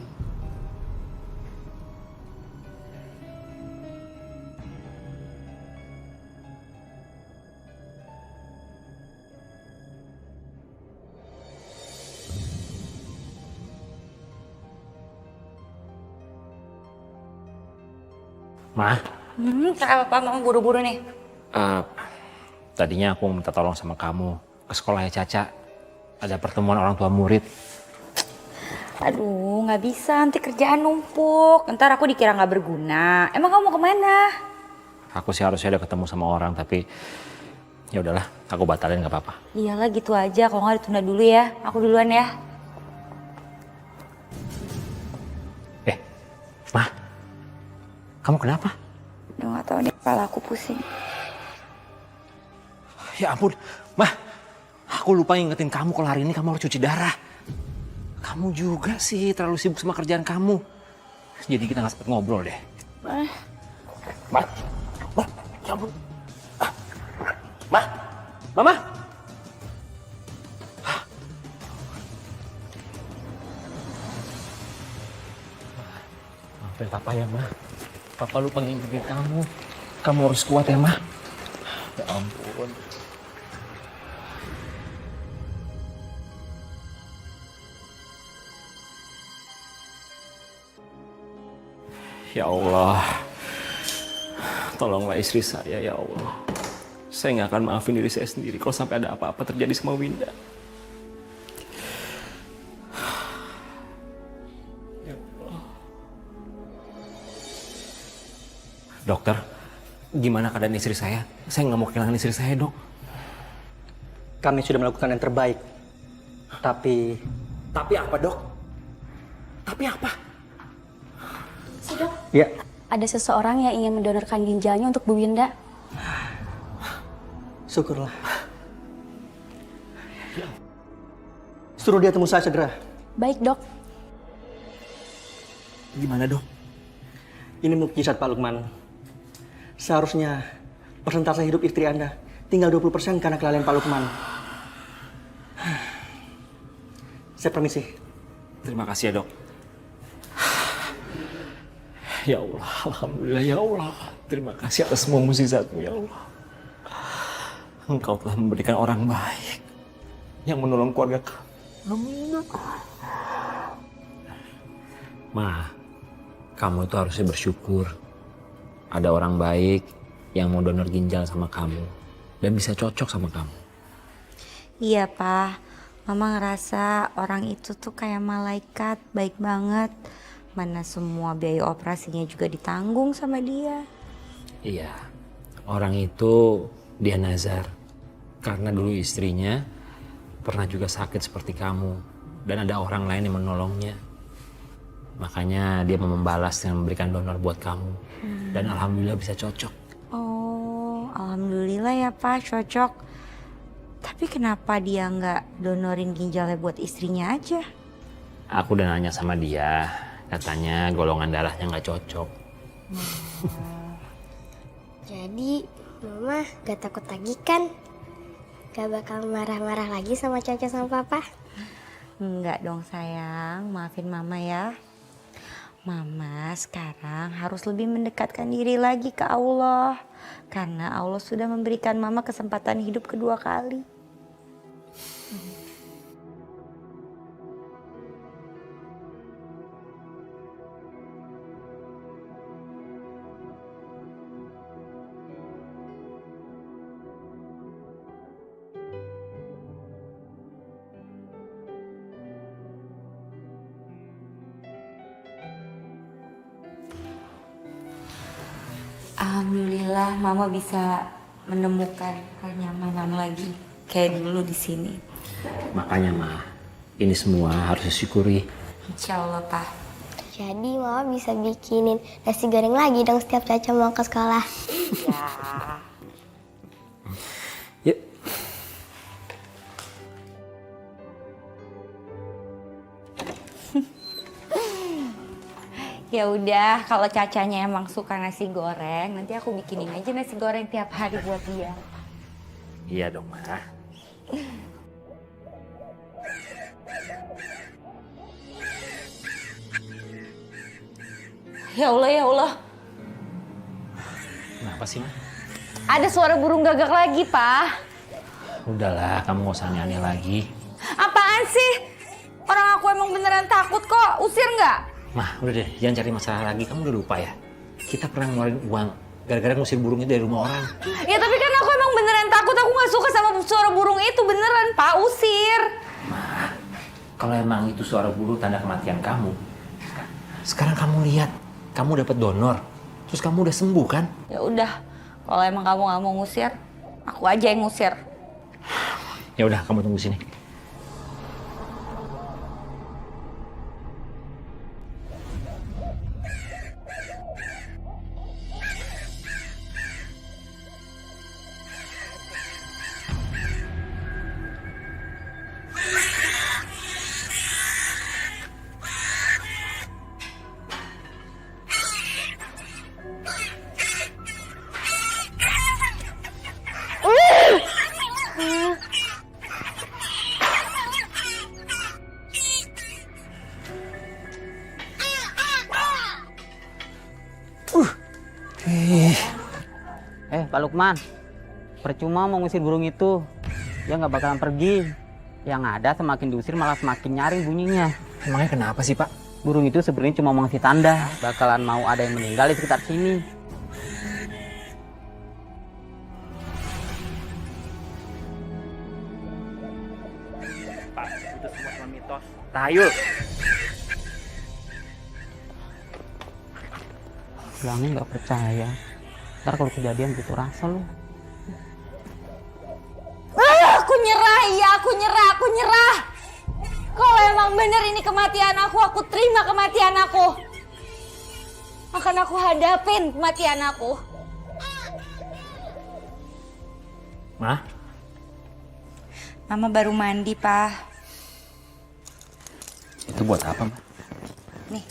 Ma? Kenapa Mama buru-buru nih? Tadinya aku mau minta tolong sama kamu ke sekolahnya Caca. Ada pertemuan orang tua murid. Aduh, nggak bisa. Nanti kerjaan numpuk. Ntar aku dikira nggak berguna. Emang kamu mau kemana? Aku sih harusnya udah ketemu sama orang, tapi ya udahlah, aku batalin nggak apa-apa. Iyalah gitu aja. Kalau nggak ditunda dulu ya. Aku duluan ya. Mah, kamu kenapa? Udah nggak tahu nih, kepala aku pusing. Ya ampun, Mah, aku lupa ngingetin kamu kalau hari ini kamu harus cuci darah. Kamu juga sih terlalu sibuk sama kerjaan kamu. Jadi kita nggak sempet ngobrol deh. Mah, ya ampun. Mah, Mama. Maafin Papa ya, Mah. Papa lupa ngingetin kamu. Kamu harus kuat ya, Mah. Ya ampun. Ya Allah, tolonglah istri saya ya Allah. Saya nggak akan maafin diri saya sendiri kalau sampai ada apa-apa terjadi sama Winda. Ya Allah. Dokter, gimana keadaan istri saya? Saya nggak mau kehilangan istri saya, Dok. Kami sudah melakukan yang terbaik. Tapi apa, Dok? Tapi apa? Dok, Ya. ada seseorang yang ingin mendonorkan ginjalnya untuk Bu Winda. Syukurlah. Suruh dia temu saya segera. Baik, Dok. Gimana, Dok? Ini mukjizat Pak Lukman. Seharusnya persentase hidup istri Anda tinggal 20% karena kelalaian Pak Lukman. Saya permisi. Terima kasih ya, Dok. Ya Allah, alhamdulillah ya Allah. Terima kasih atas semua mukjizat-Mu ya Allah. Engkau telah memberikan orang baik yang menolong keluarga kami. Ma, kamu itu harusnya bersyukur. Ada orang baik yang mau donor ginjal sama kamu dan bisa cocok sama kamu. Iya, Pak. Mama ngerasa orang itu tuh kayak malaikat, baik banget. Mana semua biaya operasinya juga ditanggung sama dia. Iya, orang itu dia nazar. Karena dulu istrinya pernah juga sakit seperti kamu. Dan ada orang lain yang menolongnya. Makanya dia mau membalas dengan memberikan donor buat kamu. Dan alhamdulillah bisa cocok. Oh, alhamdulillah ya Pak, cocok. Tapi kenapa dia nggak donorin ginjalnya buat istrinya aja? Aku udah nanya sama dia. Katanya golongan darahnya nggak cocok. Jadi Mama gak takut lagi kan? Gak bakal marah-marah lagi sama Caca sama Papa? Enggak dong sayang, maafin Mama ya. Mama sekarang harus lebih mendekatkan diri lagi ke Allah. Karena Allah sudah memberikan Mama kesempatan hidup kedua kali. Alhamdulillah Mama bisa menemukan kenyamanan lagi kayak dulu di sini. Makanya Ma, ini semua harus disyukuri. Insya Allah Pak. Jadi Mama bisa bikinin nasi goreng lagi dong setiap Caca mau ke sekolah. Ya. Yuk. Ya udah, kalau Cacanya emang suka nasi goreng, nanti aku bikinin aja nasi goreng tiap hari buat dia. Iya dong Ma. Ya Allah, ya Allah. Kenapa sih Ma? Ada suara burung gagak lagi, Pak. Udahlah, kamu gak usah aneh-aneh lagi. Apaan sih? Orang aku emang beneran takut kok. Usir nggak? Mah, udah deh, jangan cari masalah lagi. Kamu udah lupa ya? Kita pernah ngeluarin uang gara-gara ngusir burung itu dari rumah orang. Ya tapi kan aku emang beneran takut. Aku nggak suka sama suara burung itu. Beneran, Pak. Usir. Mah, Kalau emang itu suara burung tanda kematian kamu, sekarang kamu lihat, kamu dapat donor, terus kamu udah sembuh kan? Ya udah, kalau emang kamu nggak mau ngusir, aku aja yang ngusir. Ya udah, kamu tunggu sini. Pak Lukman, percuma mau ngusir burung itu. Dia nggak bakalan pergi. Yang ada semakin diusir malah semakin nyaring bunyinya. Emangnya kenapa sih, Pak? Burung itu sebenarnya cuma mau ngasih tanda. Bakalan mau ada yang meninggal di sekitar sini. Pak, itu semua cuma mitos. Tahayul. Bilangnya nggak percaya. Ntar kalau kejadian gitu rasa lu. Aku nyerah, iya aku nyerah. Kalau emang bener ini kematian aku terima kematian aku. Akan aku hadapin kematian aku. Ma? Mama baru mandi, Pak. Itu buat apa, Ma? Nih.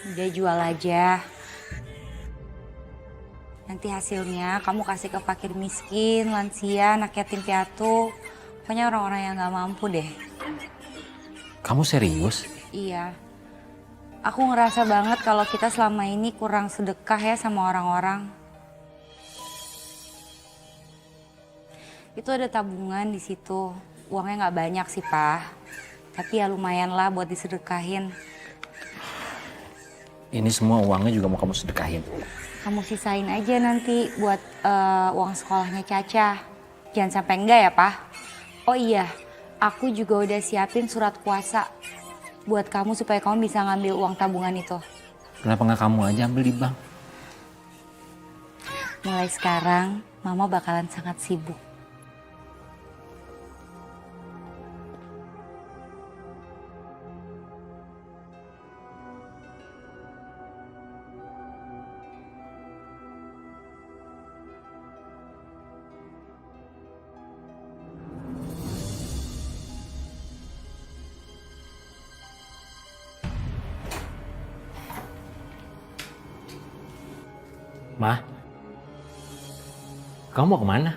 Udah jual aja. Nanti hasilnya kamu kasih ke fakir miskin, lansia, anak yatim piatu. Pokoknya orang-orang yang gak mampu deh. Kamu serius? Iya. Aku ngerasa banget kalau kita selama ini kurang sedekah ya sama orang-orang. Itu ada tabungan di situ. Uangnya nggak banyak sih, Pak. Tapi ya lumayan lah buat disedekahin. Ini semua uangnya juga mau kamu sedekahin. Kamu sisain aja nanti buat uang sekolahnya Caca. Jangan sampai enggak ya, Pak. Oh iya, aku juga udah siapin surat kuasa buat kamu supaya kamu bisa ngambil uang tabungan itu. Kenapa nggak kamu aja ambil di bank? Mulai sekarang, Mama bakalan sangat sibuk. Ma, kamu mau kemana?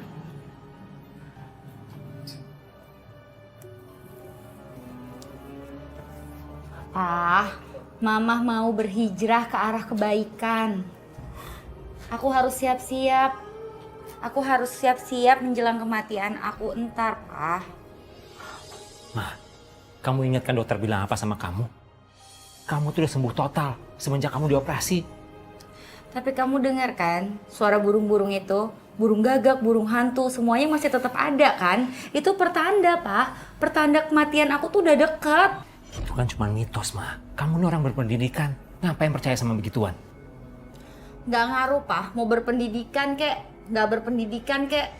Mama mau berhijrah ke arah kebaikan. Aku harus siap-siap. Aku harus siap-siap menjelang kematian aku entar, Pak. Ma, kamu ingat kan dokter bilang apa sama kamu? Kamu tuh udah sembuh total semenjak kamu dioperasi. Tapi kamu dengar kan suara burung-burung itu? Burung gagak, burung hantu, semuanya masih tetap ada kan? Itu pertanda, Pak. Pertanda kematian aku tuh udah dekat. Itu kan cuma mitos, Ma. Kamu nih orang berpendidikan. Ngapain percaya sama begituan? Nggak ngaruh, Pak. Mau berpendidikan kek, nggak berpendidikan kek.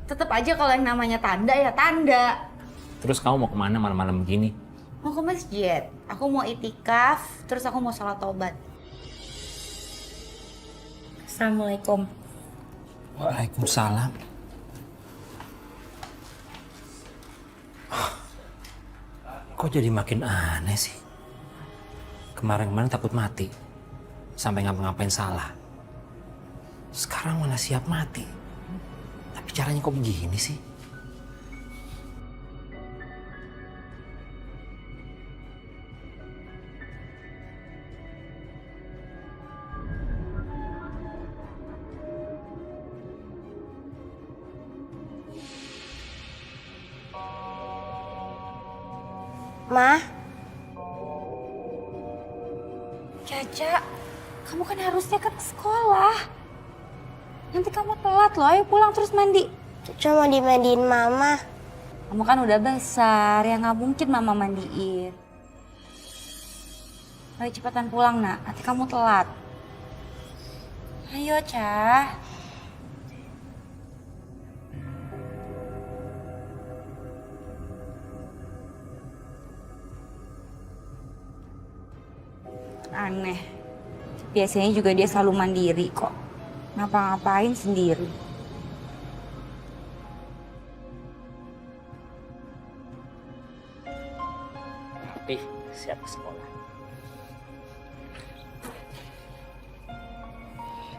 Tetap aja kalau yang namanya tanda ya tanda. Terus kamu mau kemana malam-malam begini? Mau ke masjid. Aku mau itikaf, terus aku mau sholat taubat. Assalamualaikum. Waalaikumsalam. Kok jadi makin aneh sih? Kemarin-kemarin takut mati. Sampai ngapa-ngapain salah. Sekarang mana siap mati. Tapi caranya kok begini sih? Ma, Caca, kamu kan harusnya ke sekolah. Nanti kamu telat loh, ayo pulang terus mandi. Cucu mau dimandiin mama. Kamu kan udah besar, ya nggak mungkin mama mandiin. Ayo cepetan pulang nak, nanti kamu telat. Ayo Cah. Aneh, biasanya juga dia selalu mandiri kok. Ngapa-ngapain sendiri. Siap ke sekolah.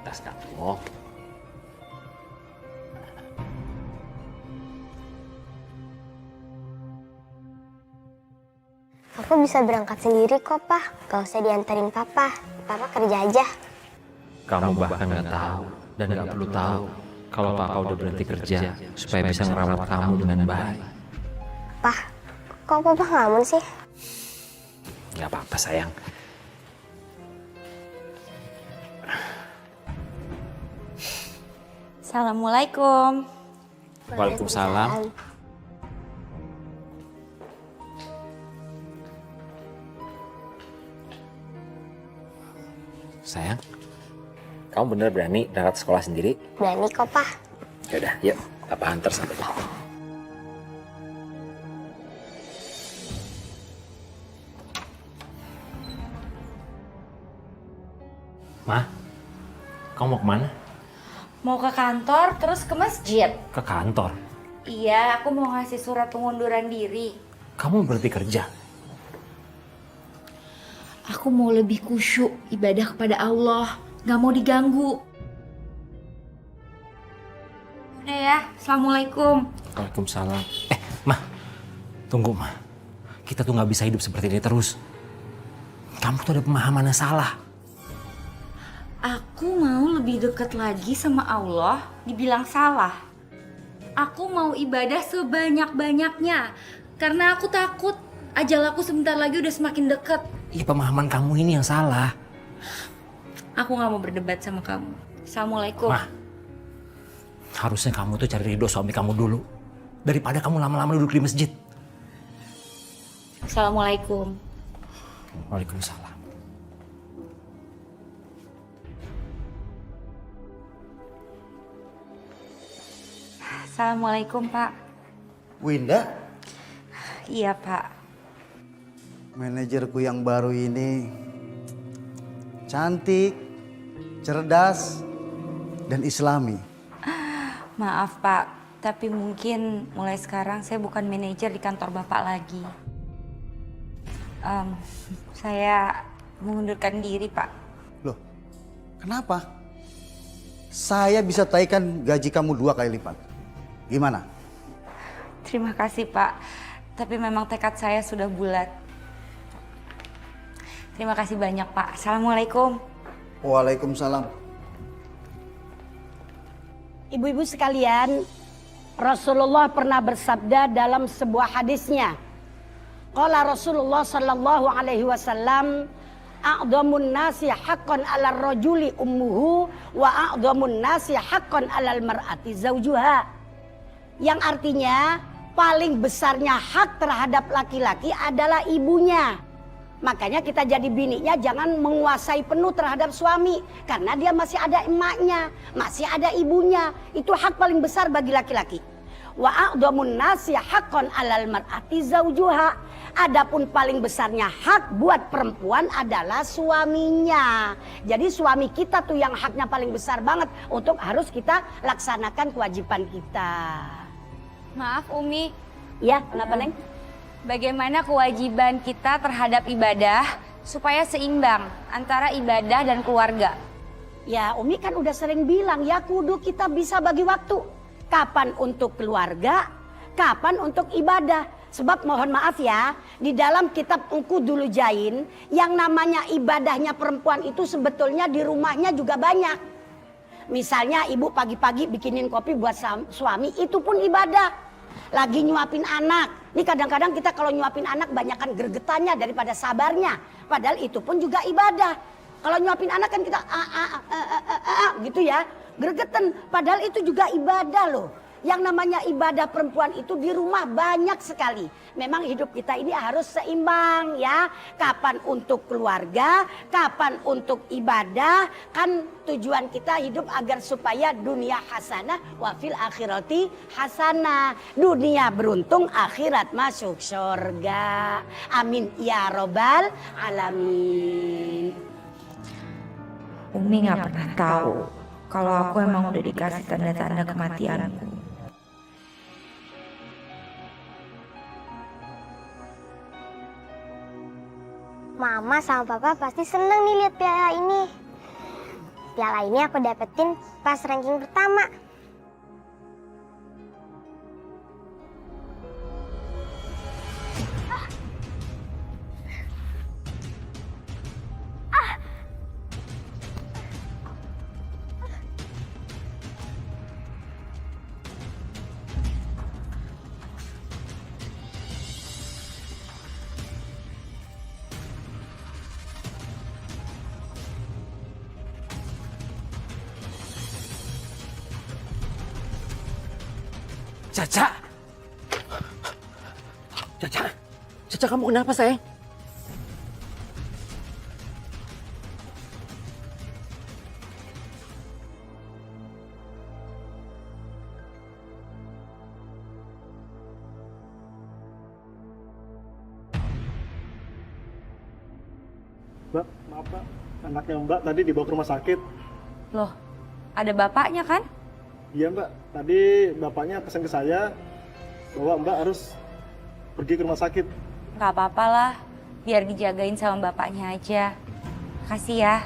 Tas kamu. Aku bisa berangkat sendiri kok, Pak. Gak usah diantarin Papa. Papa kerja aja. Kamu bahkan nggak tahu dan nggak perlu tahu kalau Papa udah berhenti kerja supaya bisa ngerawat kamu dengan baik. Pak, kok Papa ngelamun sih? Nggak apa-apa sayang. Assalamualaikum. Waalaikumsalam. Sayang, kamu bener berani berangkat sekolah sendiri? Berani kok, Pak. Yaudah, yuk. Papa antar sampai rumah. Ma, kamu mau kemana? Mau ke kantor terus ke masjid. Ke kantor. Iya, aku mau ngasih surat pengunduran diri. Kamu berhenti kerja? Aku mau lebih khusyuk ibadah kepada Allah, gak mau diganggu. Udah ya, Assalamualaikum. Waalaikumsalam. Ma, tunggu Ma. Kita tuh nggak bisa hidup seperti ini terus. Kamu tuh ada pemahaman yang salah. Aku mau lebih dekat lagi sama Allah, dibilang salah. Aku mau ibadah sebanyak-banyaknya. Karena aku takut ajal aku sebentar lagi udah semakin dekat. Iya, pemahaman kamu ini yang salah. Aku gak mau berdebat sama kamu. Assalamualaikum. Ma, harusnya kamu tuh cari ridho suami kamu dulu. Daripada kamu lama-lama duduk di masjid. Assalamualaikum. Waalaikumsalam. Assalamualaikum, Pak. Winda, Iya, Pak. manajerku yang baru ini cantik, cerdas, dan islami. Maaf, Pak. Tapi mungkin mulai sekarang saya bukan manajer di kantor Bapak lagi. Saya mengundurkan diri, Pak. Loh, kenapa? Saya bisa taikan gaji kamu 2 kali lipat. Gimana? Terima kasih, Pak. Tapi memang tekad saya sudah bulat. Terima kasih banyak, Pak. Assalamualaikum. Waalaikumsalam. Ibu-ibu sekalian, Rasulullah pernah bersabda dalam sebuah hadisnya. Qala Rasulullah sallallahu alaihi wasallam, a'dhamun nasi haqqan 'alal rajuli ummuhu wa a'dhamun nasi haqqan 'alal mar'ati zawjuha. Yang artinya paling besarnya hak terhadap laki-laki adalah ibunya. Makanya kita jadi bininya jangan menguasai penuh terhadap suami. Karena dia masih ada emaknya, masih ada ibunya. Itu hak paling besar bagi laki-laki. Wa a'dhamun nasi haqqan 'alal mar'ati zawjuha. Adapun paling besarnya hak buat perempuan adalah suaminya. Jadi suami kita tuh yang haknya paling besar banget untuk harus kita laksanakan kewajiban kita. Maaf, Umi. Ya, kenapa, Neng? Bagaimana kewajiban kita terhadap ibadah supaya seimbang antara ibadah dan keluarga? Ya, Umi kan udah sering bilang ya kudu kita bisa bagi waktu. Kapan untuk keluarga, kapan untuk ibadah. Sebab mohon maaf ya, di dalam kitab Engku Dulu Jain, yang namanya ibadahnya perempuan itu sebetulnya di rumahnya juga banyak. Misalnya ibu pagi-pagi bikinin kopi buat suami, itu pun ibadah. Lagi nyuapin anak. Ini kadang-kadang kita kalau nyuapin anak banyakkan gregetannya daripada sabarnya. Padahal itu pun juga ibadah. Kalau nyuapin anak kan kita gitu ya, gregetan. Padahal itu juga ibadah loh. Yang namanya ibadah perempuan itu di rumah banyak sekali. Memang hidup kita ini harus seimbang ya. Kapan untuk keluarga, kapan untuk ibadah. Kan tujuan kita hidup agar supaya dunia hasanah wa fil akhirati hasanah. Dunia beruntung, akhirat masuk surga. Amin ya robbal alamin. Umi gak pernah tahu kalau aku emang udah dikasih tanda-tanda kematianku. Mama sama Papa pasti seneng nih lihat piala ini. Piala ini aku dapetin pas ranking pertama. Caca! Caca! Caca, kamu kenapa, sayang? Mbak, maaf Mbak, anaknya Mbak tadi dibawa ke rumah sakit. Loh, ada bapaknya kan? Iya Mbak, tadi bapaknya pesan ke saya bahwa Mbak harus pergi ke rumah sakit. Gak apa-apa lah, biar dijagain sama bapaknya aja. Makasih ya.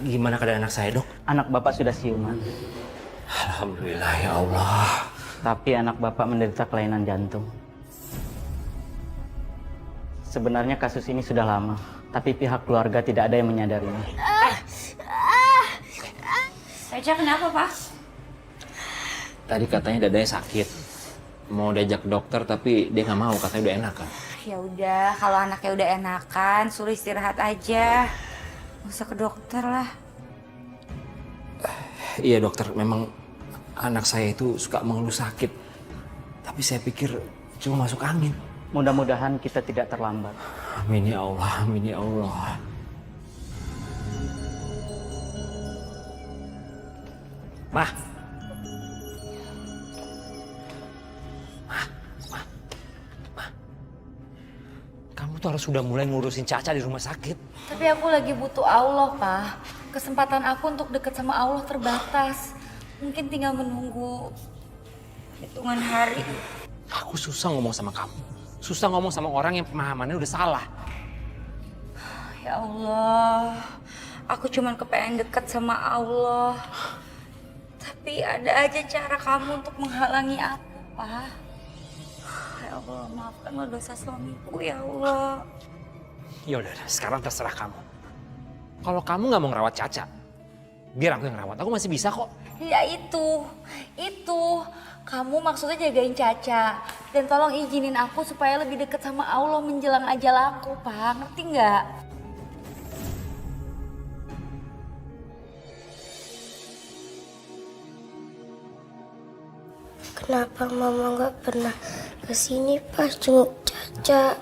Gimana keadaan anak saya, Dok? Anak Bapak sudah siuman. Alhamdulillah ya Allah. Tapi anak Bapak menderita kelainan jantung. Sebenarnya kasus ini sudah lama, tapi pihak keluarga tidak ada yang menyadarinya. Caca kenapa, Pak? Tadi katanya dadanya sakit. Mau diajak ke dokter tapi dia nggak mau, katanya udah enakan. Ya udah, kalau anaknya udah enakan, suruh istirahat aja. Nggak usah ke dokter lah. Iya dokter, memang anak saya itu suka mengeluh sakit. Tapi saya pikir cuma masuk angin. Mudah-mudahan kita tidak terlambat. Amin ya Allah, amin ya Allah. Mah. Kamu tuh harus sudah mulai ngurusin Caca di rumah sakit. Tapi aku lagi butuh Allah, Pak. Kesempatan aku untuk deket sama Allah terbatas. Mungkin tinggal menunggu hitungan hari. Aku susah ngomong sama kamu. Susah ngomong sama orang yang pemahamannya udah salah. Ya Allah, aku cuman kepengen deket sama Allah. Tapi ada aja cara kamu untuk menghalangi aku, Pak. Ya Allah, maafkanlah dosa suamiku, ya Allah. Ya udah, sekarang terserah kamu. Kalau kamu nggak mau ngerawat Caca, biar aku yang ngerawat. Aku masih bisa kok. Ya itu. Kamu maksudnya jagain Caca. Dan tolong izinin aku supaya lebih deket sama Allah menjelang ajal aku, Pak. Ngerti nggak? Kenapa Mama nggak pernah kesini pas jenguk Caca?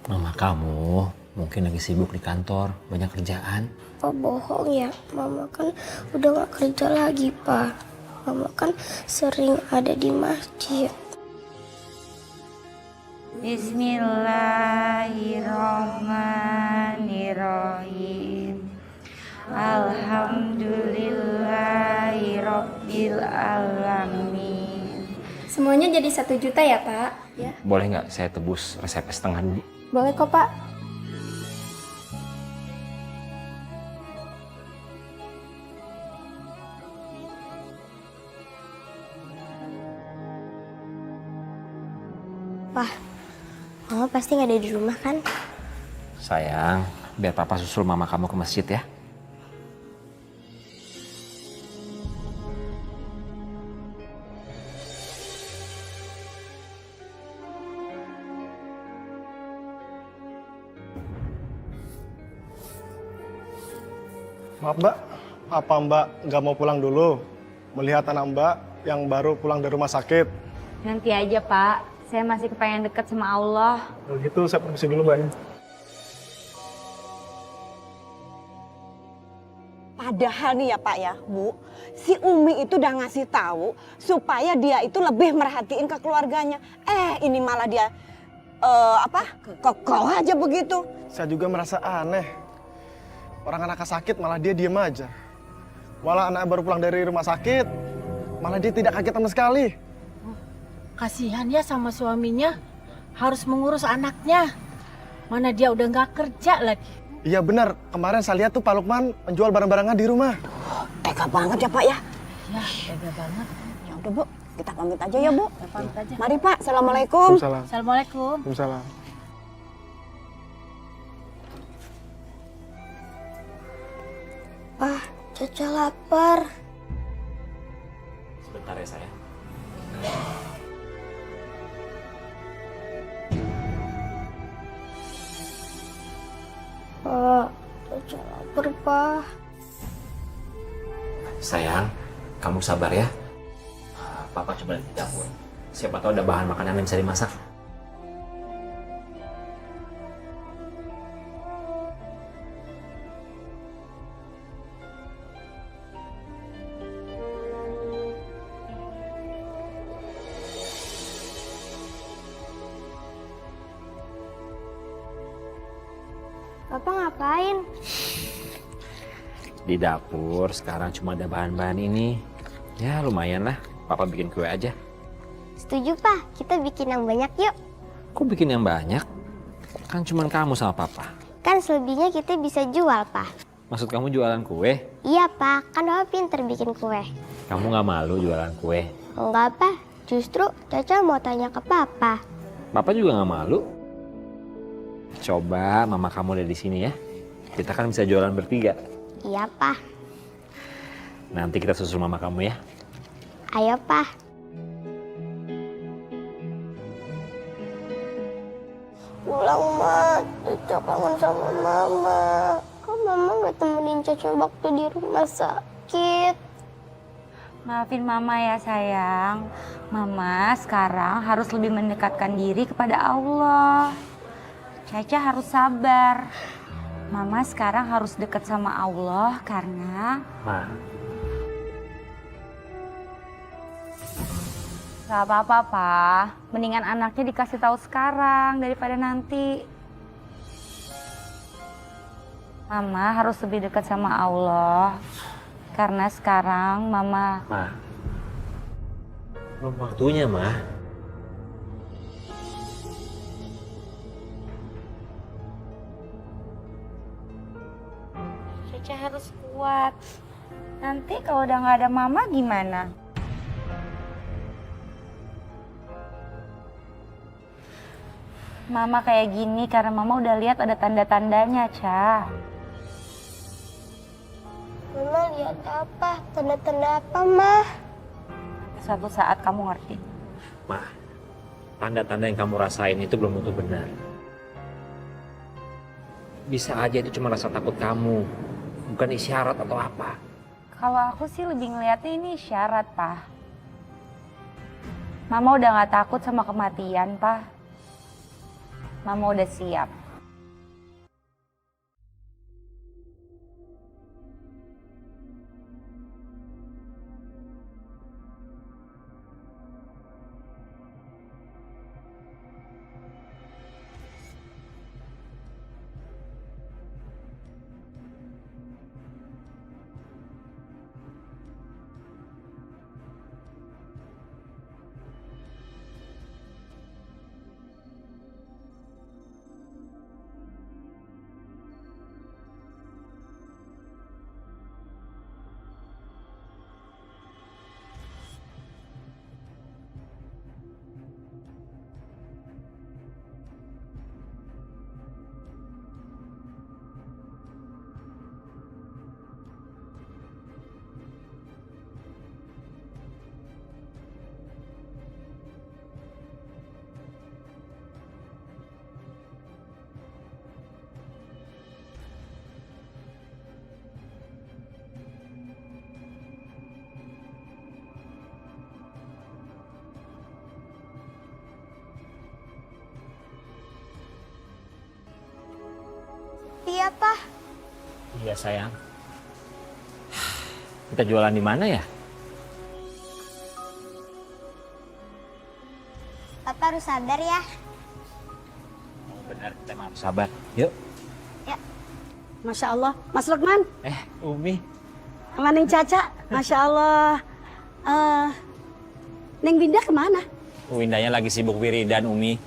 Mama kamu mungkin lagi sibuk di kantor, banyak kerjaan. Apa bohong ya? Mama kan udah gak kerja lagi, Pak. Mama kan sering ada di masjid. Bismillahirrahmanirrahim. Alhamdulillahirabbil alamin. Semuanya jadi 1 juta ya, Pak? Ya. Boleh nggak saya tebus resepnya setengah dulu? Boleh kok, Pak. Pak, Mama pasti gak ada di rumah kan? Sayang, biar papa susul mama kamu ke masjid ya. Maaf Mbak, apa Mbak nggak mau pulang dulu? Melihat anak Mbak yang baru pulang dari rumah sakit. Nanti aja Pak, saya masih kepengen deket sama Allah. Kalau gitu saya permisi dulu Mbak. Padahal nih ya Pak ya, Bu, si Umi itu udah ngasih tahu supaya dia itu lebih merhatiin ke keluarganya. Ini malah dia kokoh aja begitu. Saya juga merasa aneh. Orang anaknya sakit malah dia diem aja. Malah anak baru pulang dari rumah sakit, malah dia tidak kaget sama sekali. Kasihan ya sama suaminya, harus mengurus anaknya. Mana dia udah nggak kerja lagi. Iya benar, kemarin saya lihat tuh Pak Lukman menjual barang-barangnya di rumah. Tega banget ya Pak ya. Ya, tega banget. Ya udah Bu, kita pamit aja ya Bu. Ya, pamit aja. Mari Pak, Assalamualaikum. Assalamualaikum. Waalaikumsalam. Pak, Caca lapar. Sebentar ya sayang. Pak, Caca lapar, Pak. Sayang, kamu sabar ya. Papa coba di dapur. Siapa tahu ada bahan makanan yang bisa dimasak. Papa ngapain? Di dapur sekarang cuma ada bahan-bahan ini. Ya lumayan lah, Papa bikin kue aja. Setuju, Pak. Kita bikin yang banyak yuk. Kok bikin yang banyak? Kan cuma kamu sama Papa. Kan selebihnya kita bisa jual, Pak. Maksud kamu jualan kue? Iya, Pak. Kan Papa pinter bikin kue. Kamu nggak malu jualan kue? Enggak, Pak. Justru Caca mau tanya ke Papa. Papa juga nggak malu. Coba mama kamu ada di sini ya. Kita kan bisa jualan bertiga. Iya, Pak. Nanti kita susul mama kamu ya. Ayo, Pak. Pulang, Ma. Caca kangen sama Mama. Kok Mama nggak temenin Caca waktu di rumah sakit? Maafin Mama ya sayang. Mama sekarang harus lebih mendekatkan diri kepada Allah. Caca harus sabar. Mama sekarang harus dekat sama Allah karena... Gak apa-apa, Pak. Mendingan anaknya dikasih tahu sekarang daripada nanti. Mama harus lebih dekat sama Allah. Karena sekarang Mama... Belum waktunya, Ma. Caca harus kuat. Nanti kalau udah nggak ada Mama gimana? Mama kayak gini karena Mama udah lihat ada tanda-tandanya, Ca. Mama lihat apa? Tanda-tanda apa, Ma? Suatu saat kamu ngerti. Ma, tanda-tanda yang kamu rasain itu belum tentu benar. Bisa aja itu cuma rasa takut kamu, bukan isyarat atau apa. Kalau aku sih lebih ngeliatnya ini isyarat, Pak. Mama udah nggak takut sama kematian, Pak. Mama udah siap. ya, Pak. Iya sayang. Kita jualan di mana ya? Papa harus sabar ya. Oh, benar, kita emang harus sabar. Yuk. Ya. Masya Allah. Mas Lukman. Umi. Sama Neng Caca. Masya Allah. Neng Winda kemana? Windanya lagi sibuk wiridan, Umi.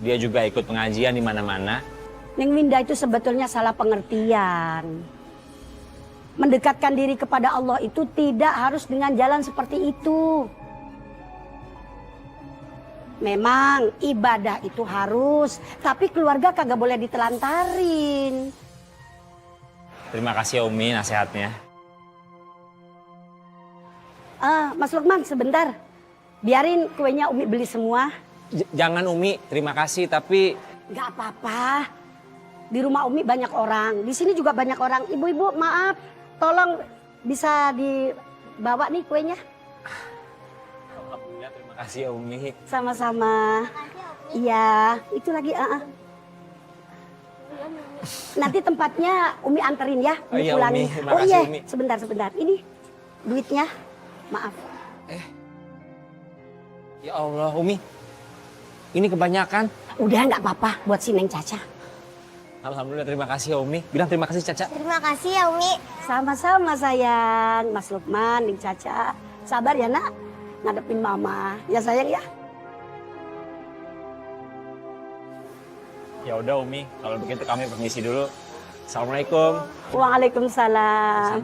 Dia juga ikut pengajian di mana-mana. Neng Winda itu sebetulnya salah pengertian. Mendekatkan diri kepada Allah itu tidak harus dengan jalan seperti itu. Memang ibadah itu harus, tapi keluarga kagak boleh ditelantarin. Terima kasih ya Umi nasihatnya. Mas Lukman sebentar, biarin kuenya Umi beli semua. Jangan Umi, terima kasih tapi... Gak apa-apa, di rumah Umi banyak orang, di sini juga banyak orang. Ibu-ibu maaf, tolong bisa dibawa nih kuenya. Alhamdulillah, terima kasih ya Umi. Sama-sama. Iya, itu lagi. Nanti tempatnya Umi anterin ya, Oh iya pulangin. Umi, terima Oh kasih iya, Umi. sebentar. Ini duitnya, maaf. Ya Allah Umi, ini kebanyakan. Udah nggak apa-apa buat si Neng Caca. Alhamdulillah terima kasih ya Umi. Bilang terima kasih Caca. Terima kasih ya Umi. Sama-sama sayang, Mas Lukman, Neng Caca. Sabar ya nak, ngadepin mama. Ya sayang ya. Ya udah Umi, kalau begitu kami permisi dulu. Assalamualaikum. Waalaikumsalam.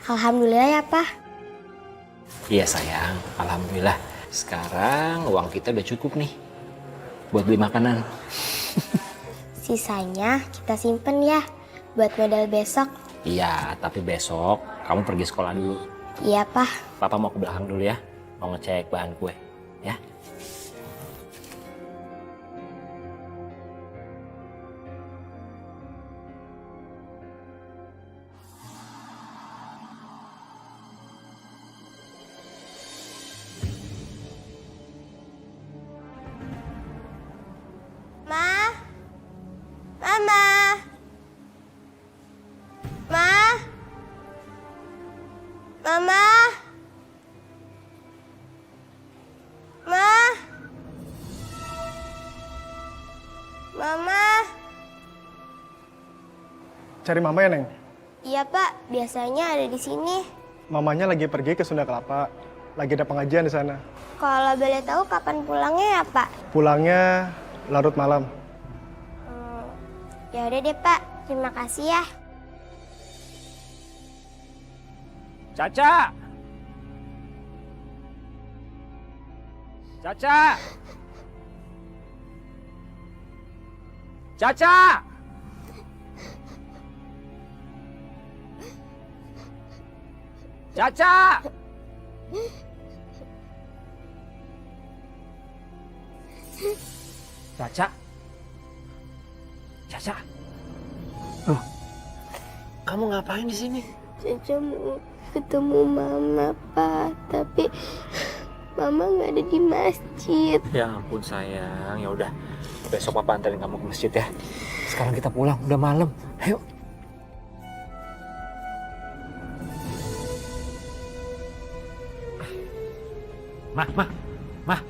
Alhamdulillah ya, Pak. Iya sayang, alhamdulillah. Sekarang uang kita udah cukup nih buat beli makanan. Sisanya kita simpen ya buat modal besok. Iya, tapi besok kamu pergi sekolah dulu. Iya, Pak. Papa mau ke belakang dulu ya, mau ngecek bahan kue, ya. Ma. Mama. Ma. Mama. Ma. Mama. Cari mama ya, Neng? Iya, Pak. Biasanya ada di sini. Mamanya lagi pergi ke Sunda Kelapa. Lagi ada pengajian di sana. Kalau boleh tahu kapan pulangnya ya, Pak? Pulangnya larut malam. Ya udah deh, Pak. Terima kasih ya. Caca! Caca! Caca! Caca! Caca? Caca? Loh, kamu ngapain di sini? Caca mau ketemu Mama, Pak. Tapi Mama nggak ada di masjid. Ya ampun sayang, ya udah. Besok papa anterin kamu ke masjid ya. Sekarang kita pulang, udah malam. Ayo. Mah.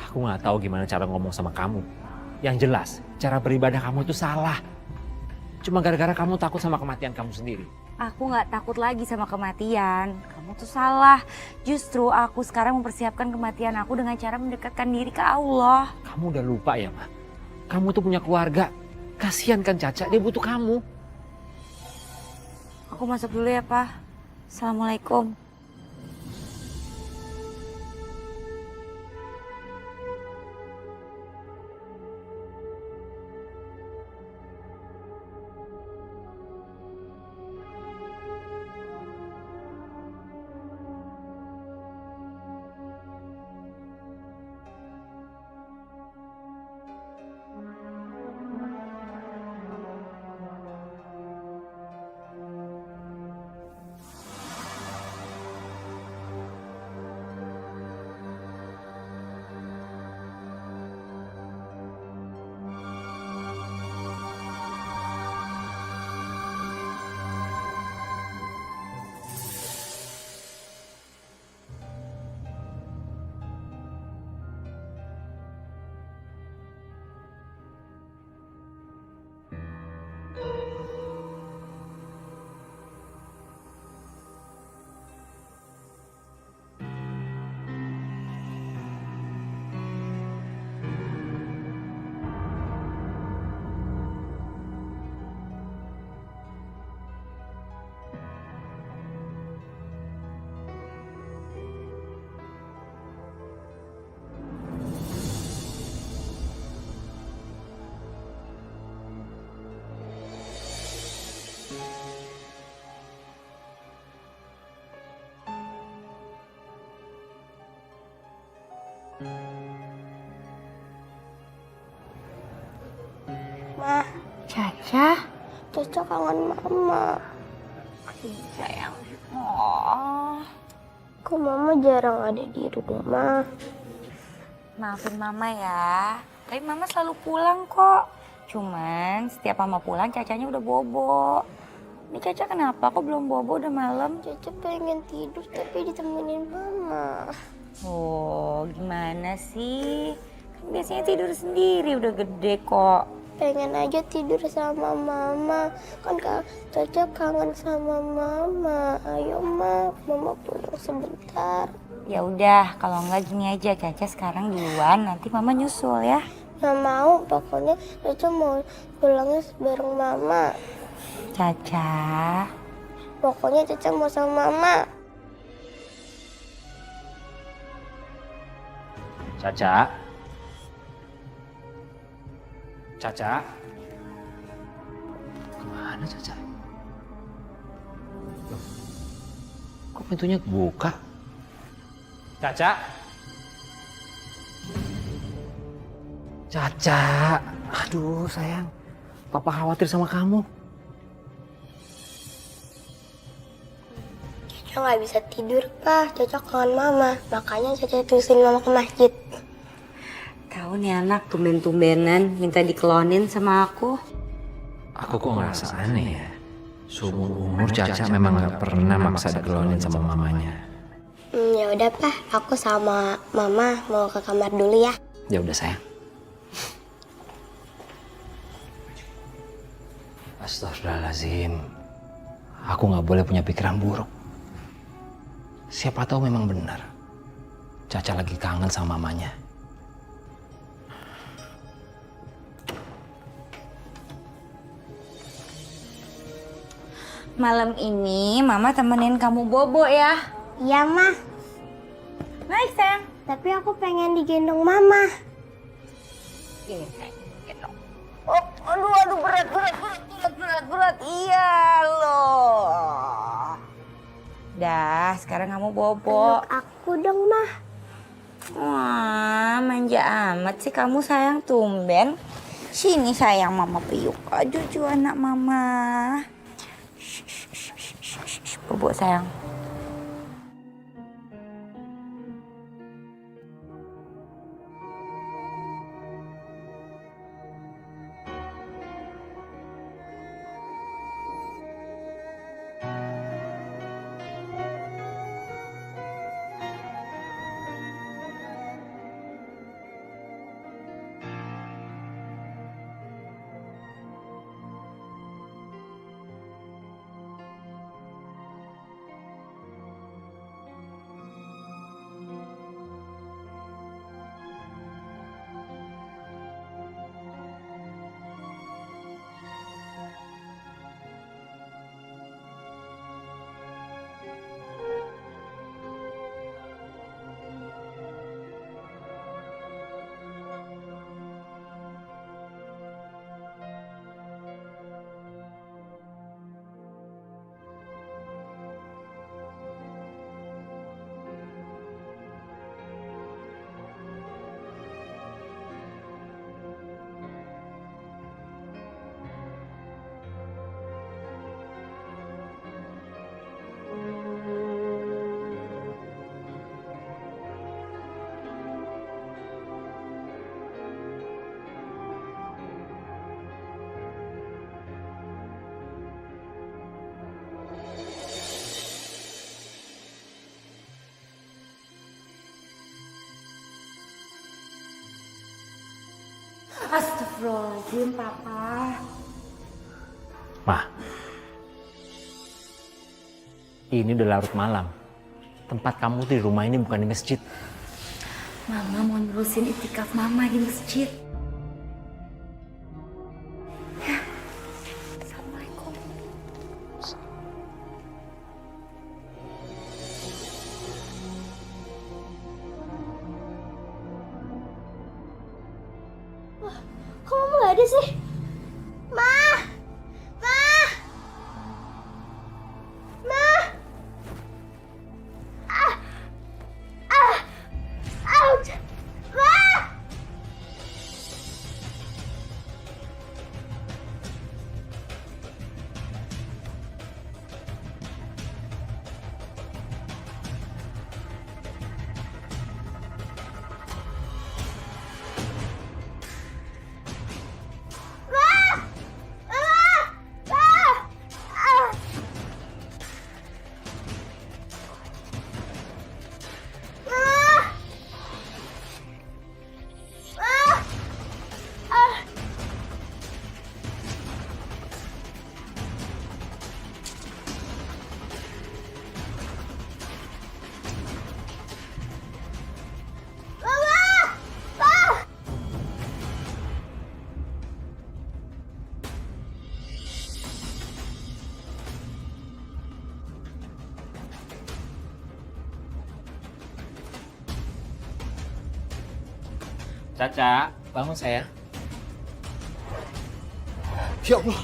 Aku nggak tahu gimana cara ngomong sama kamu. Yang jelas, cara beribadah kamu itu salah. Cuma gara-gara kamu takut sama kematian kamu sendiri. Aku nggak takut lagi sama kematian. Kamu tuh salah. Justru aku sekarang mempersiapkan kematian aku dengan cara mendekatkan diri ke Allah. Kamu udah lupa ya, Ma? Kamu tuh punya keluarga. Kasihan kan Caca, dia butuh kamu. Aku masuk dulu ya, Pak. Assalamualaikum. Ma. Caca? Caca kangen Mama. Sayang. Oh. Kok Mama jarang ada di rumah? Maafin Mama ya. Tapi Mama selalu pulang kok. Cuman setiap Mama pulang Cacanya udah bobo. Ini Caca kenapa? Kok belum bobo udah malam? Caca pengen tidur tapi ditemenin Mama. Oh, gimana sih? Kan biasanya tidur sendiri udah gede kok. Pengen aja tidur sama Mama. Kan Caca kangen sama Mama. Ayo Mama pulang sebentar. Ya udah, kalau enggak gini aja, Caca sekarang duluan, nanti Mama nyusul ya. Nggak mau, pokoknya Caca mau pulangnya bareng Mama. Caca. Pokoknya Caca mau sama Mama. Caca. Caca. Kemana Caca? Loh, kok pintunya kebuka? Caca. Caca. Aduh sayang. Papa khawatir sama kamu. Caca nggak bisa tidur, Pak. Caca kangen Mama. Makanya Caca terusin Mama ke masjid. Kau nih anak tumben-tumbenan minta dikelonin sama aku. Aku kok ngerasa aneh ya. Seumur umur Caca memang gak pernah maksa dikelonin sama mamanya. Ya udah, Pak. Aku sama Mama mau ke kamar dulu ya. Ya udah sayang. Astagfirullahaladzim. Aku gak boleh punya pikiran buruk. Siapa tahu memang benar. Caca lagi kangen sama mamanya. Malam ini Mama temenin kamu bobo ya. Iya, Ma. Baik sayang. Tapi aku pengen digendong Mama. Gendong. Oh, aduh berat. Iya loh. Dah, sekarang kamu bobo. Peluk aku dong, Ma. Wah, manja amat sih kamu sayang, tumben. Sini sayang, Mama piuk. Aduh, anak Mama. Bobo sayang. Astagfirullahaladzim, Papa. Ma, ini udah larut malam. Tempat kamu tuh di rumah ini bukan di masjid. Mama mau nerusin itikaf Mama di masjid. Ya. Assalamualaikum. Kok Mama nggak ada sih? Ma! Ma! Ma! Ouch! Ma! Caca, bangun sayang. Ya Allah.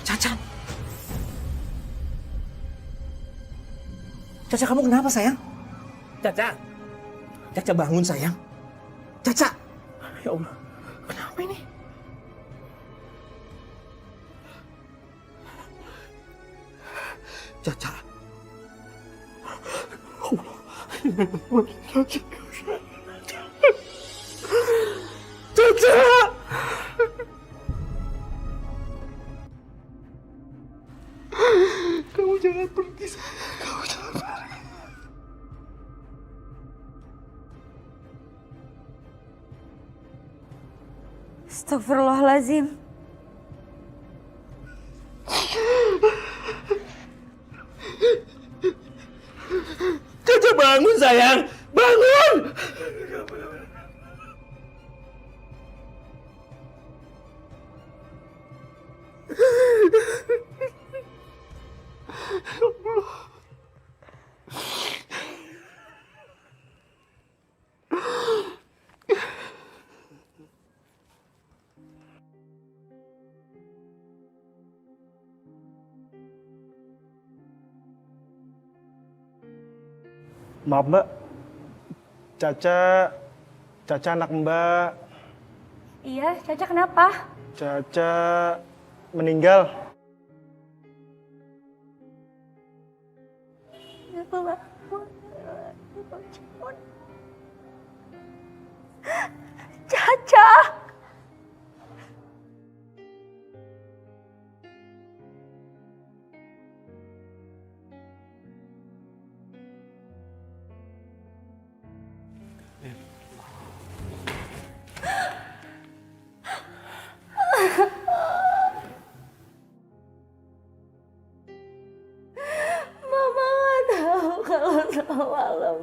Caca. Caca, kamu kenapa sayang? Caca. Caca, bangun sayang. Caca. Ya Allah. Kenapa ini? Caca. Caca. Kamu jangan pergi sayang. Kamu jangan pergi. Astagfirullahaladzim. Caca, bangun sayang. Bangun. Maaf Mbak, Caca anak Mbak. Iya, Caca kenapa? Caca meninggal. Caca. Mama nggak tahu kalau semalam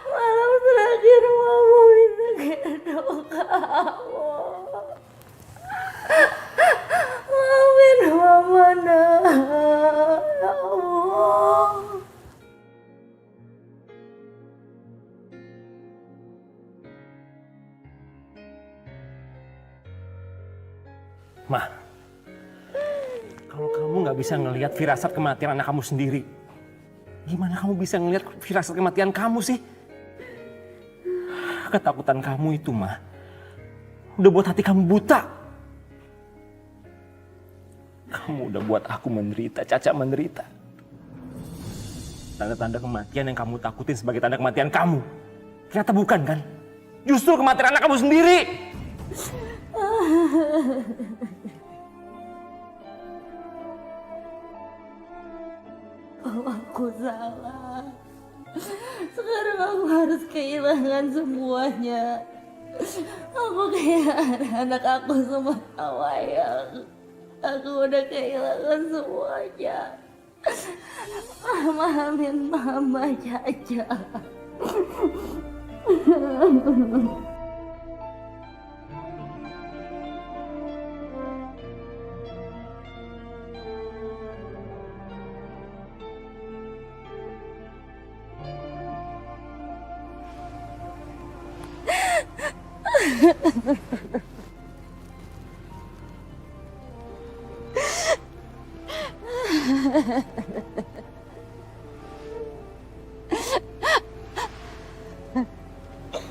malam terakhir Mama bisa gendong kamu. Maafin Mama nak, ya Allah. Ma, kalau kamu nggak bisa ngelihat firasat kematian anak kamu sendiri, gimana kamu bisa ngelihat firasat kematian kamu sih? Ketakutan kamu itu, Ma, udah buat hati kamu buta. Kamu udah buat aku menderita, Caca menderita. Tanda-tanda kematian yang kamu takutin sebagai tanda kematian kamu, ternyata bukan kan? Justru kematian anak kamu sendiri. Aku salah. Sekarang aku harus kehilangan semuanya. Aku kehilangan anak aku sama Wayang. Aku udah kehilangan semuanya. Maafin Mama, Caca.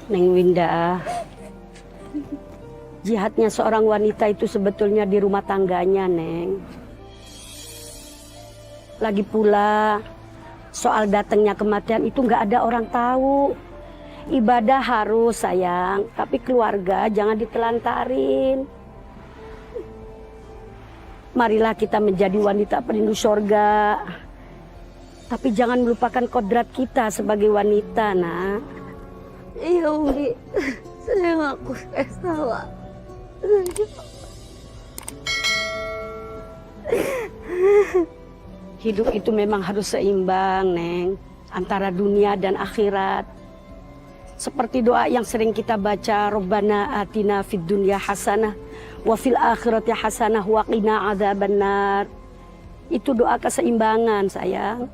Neng Winda, jihadnya seorang wanita itu sebetulnya di rumah tangganya, Neng. Lagi pula, soal datangnya kematian itu nggak ada orang tahu. Ibadah harus, sayang, tapi keluarga jangan ditelantarin. Marilah kita menjadi wanita perindu sorga. Tapi jangan melupakan kodrat kita sebagai wanita, nak. Iya, Umi. Saya ngaku saya salah. Hidup itu memang harus seimbang, Neng, antara dunia dan akhirat. Seperti doa yang sering kita baca, Rabbana atina fid dunya hasanah wa fil akhirati hasanah wa qina adzabannar. Itu doa keseimbangan, sayang.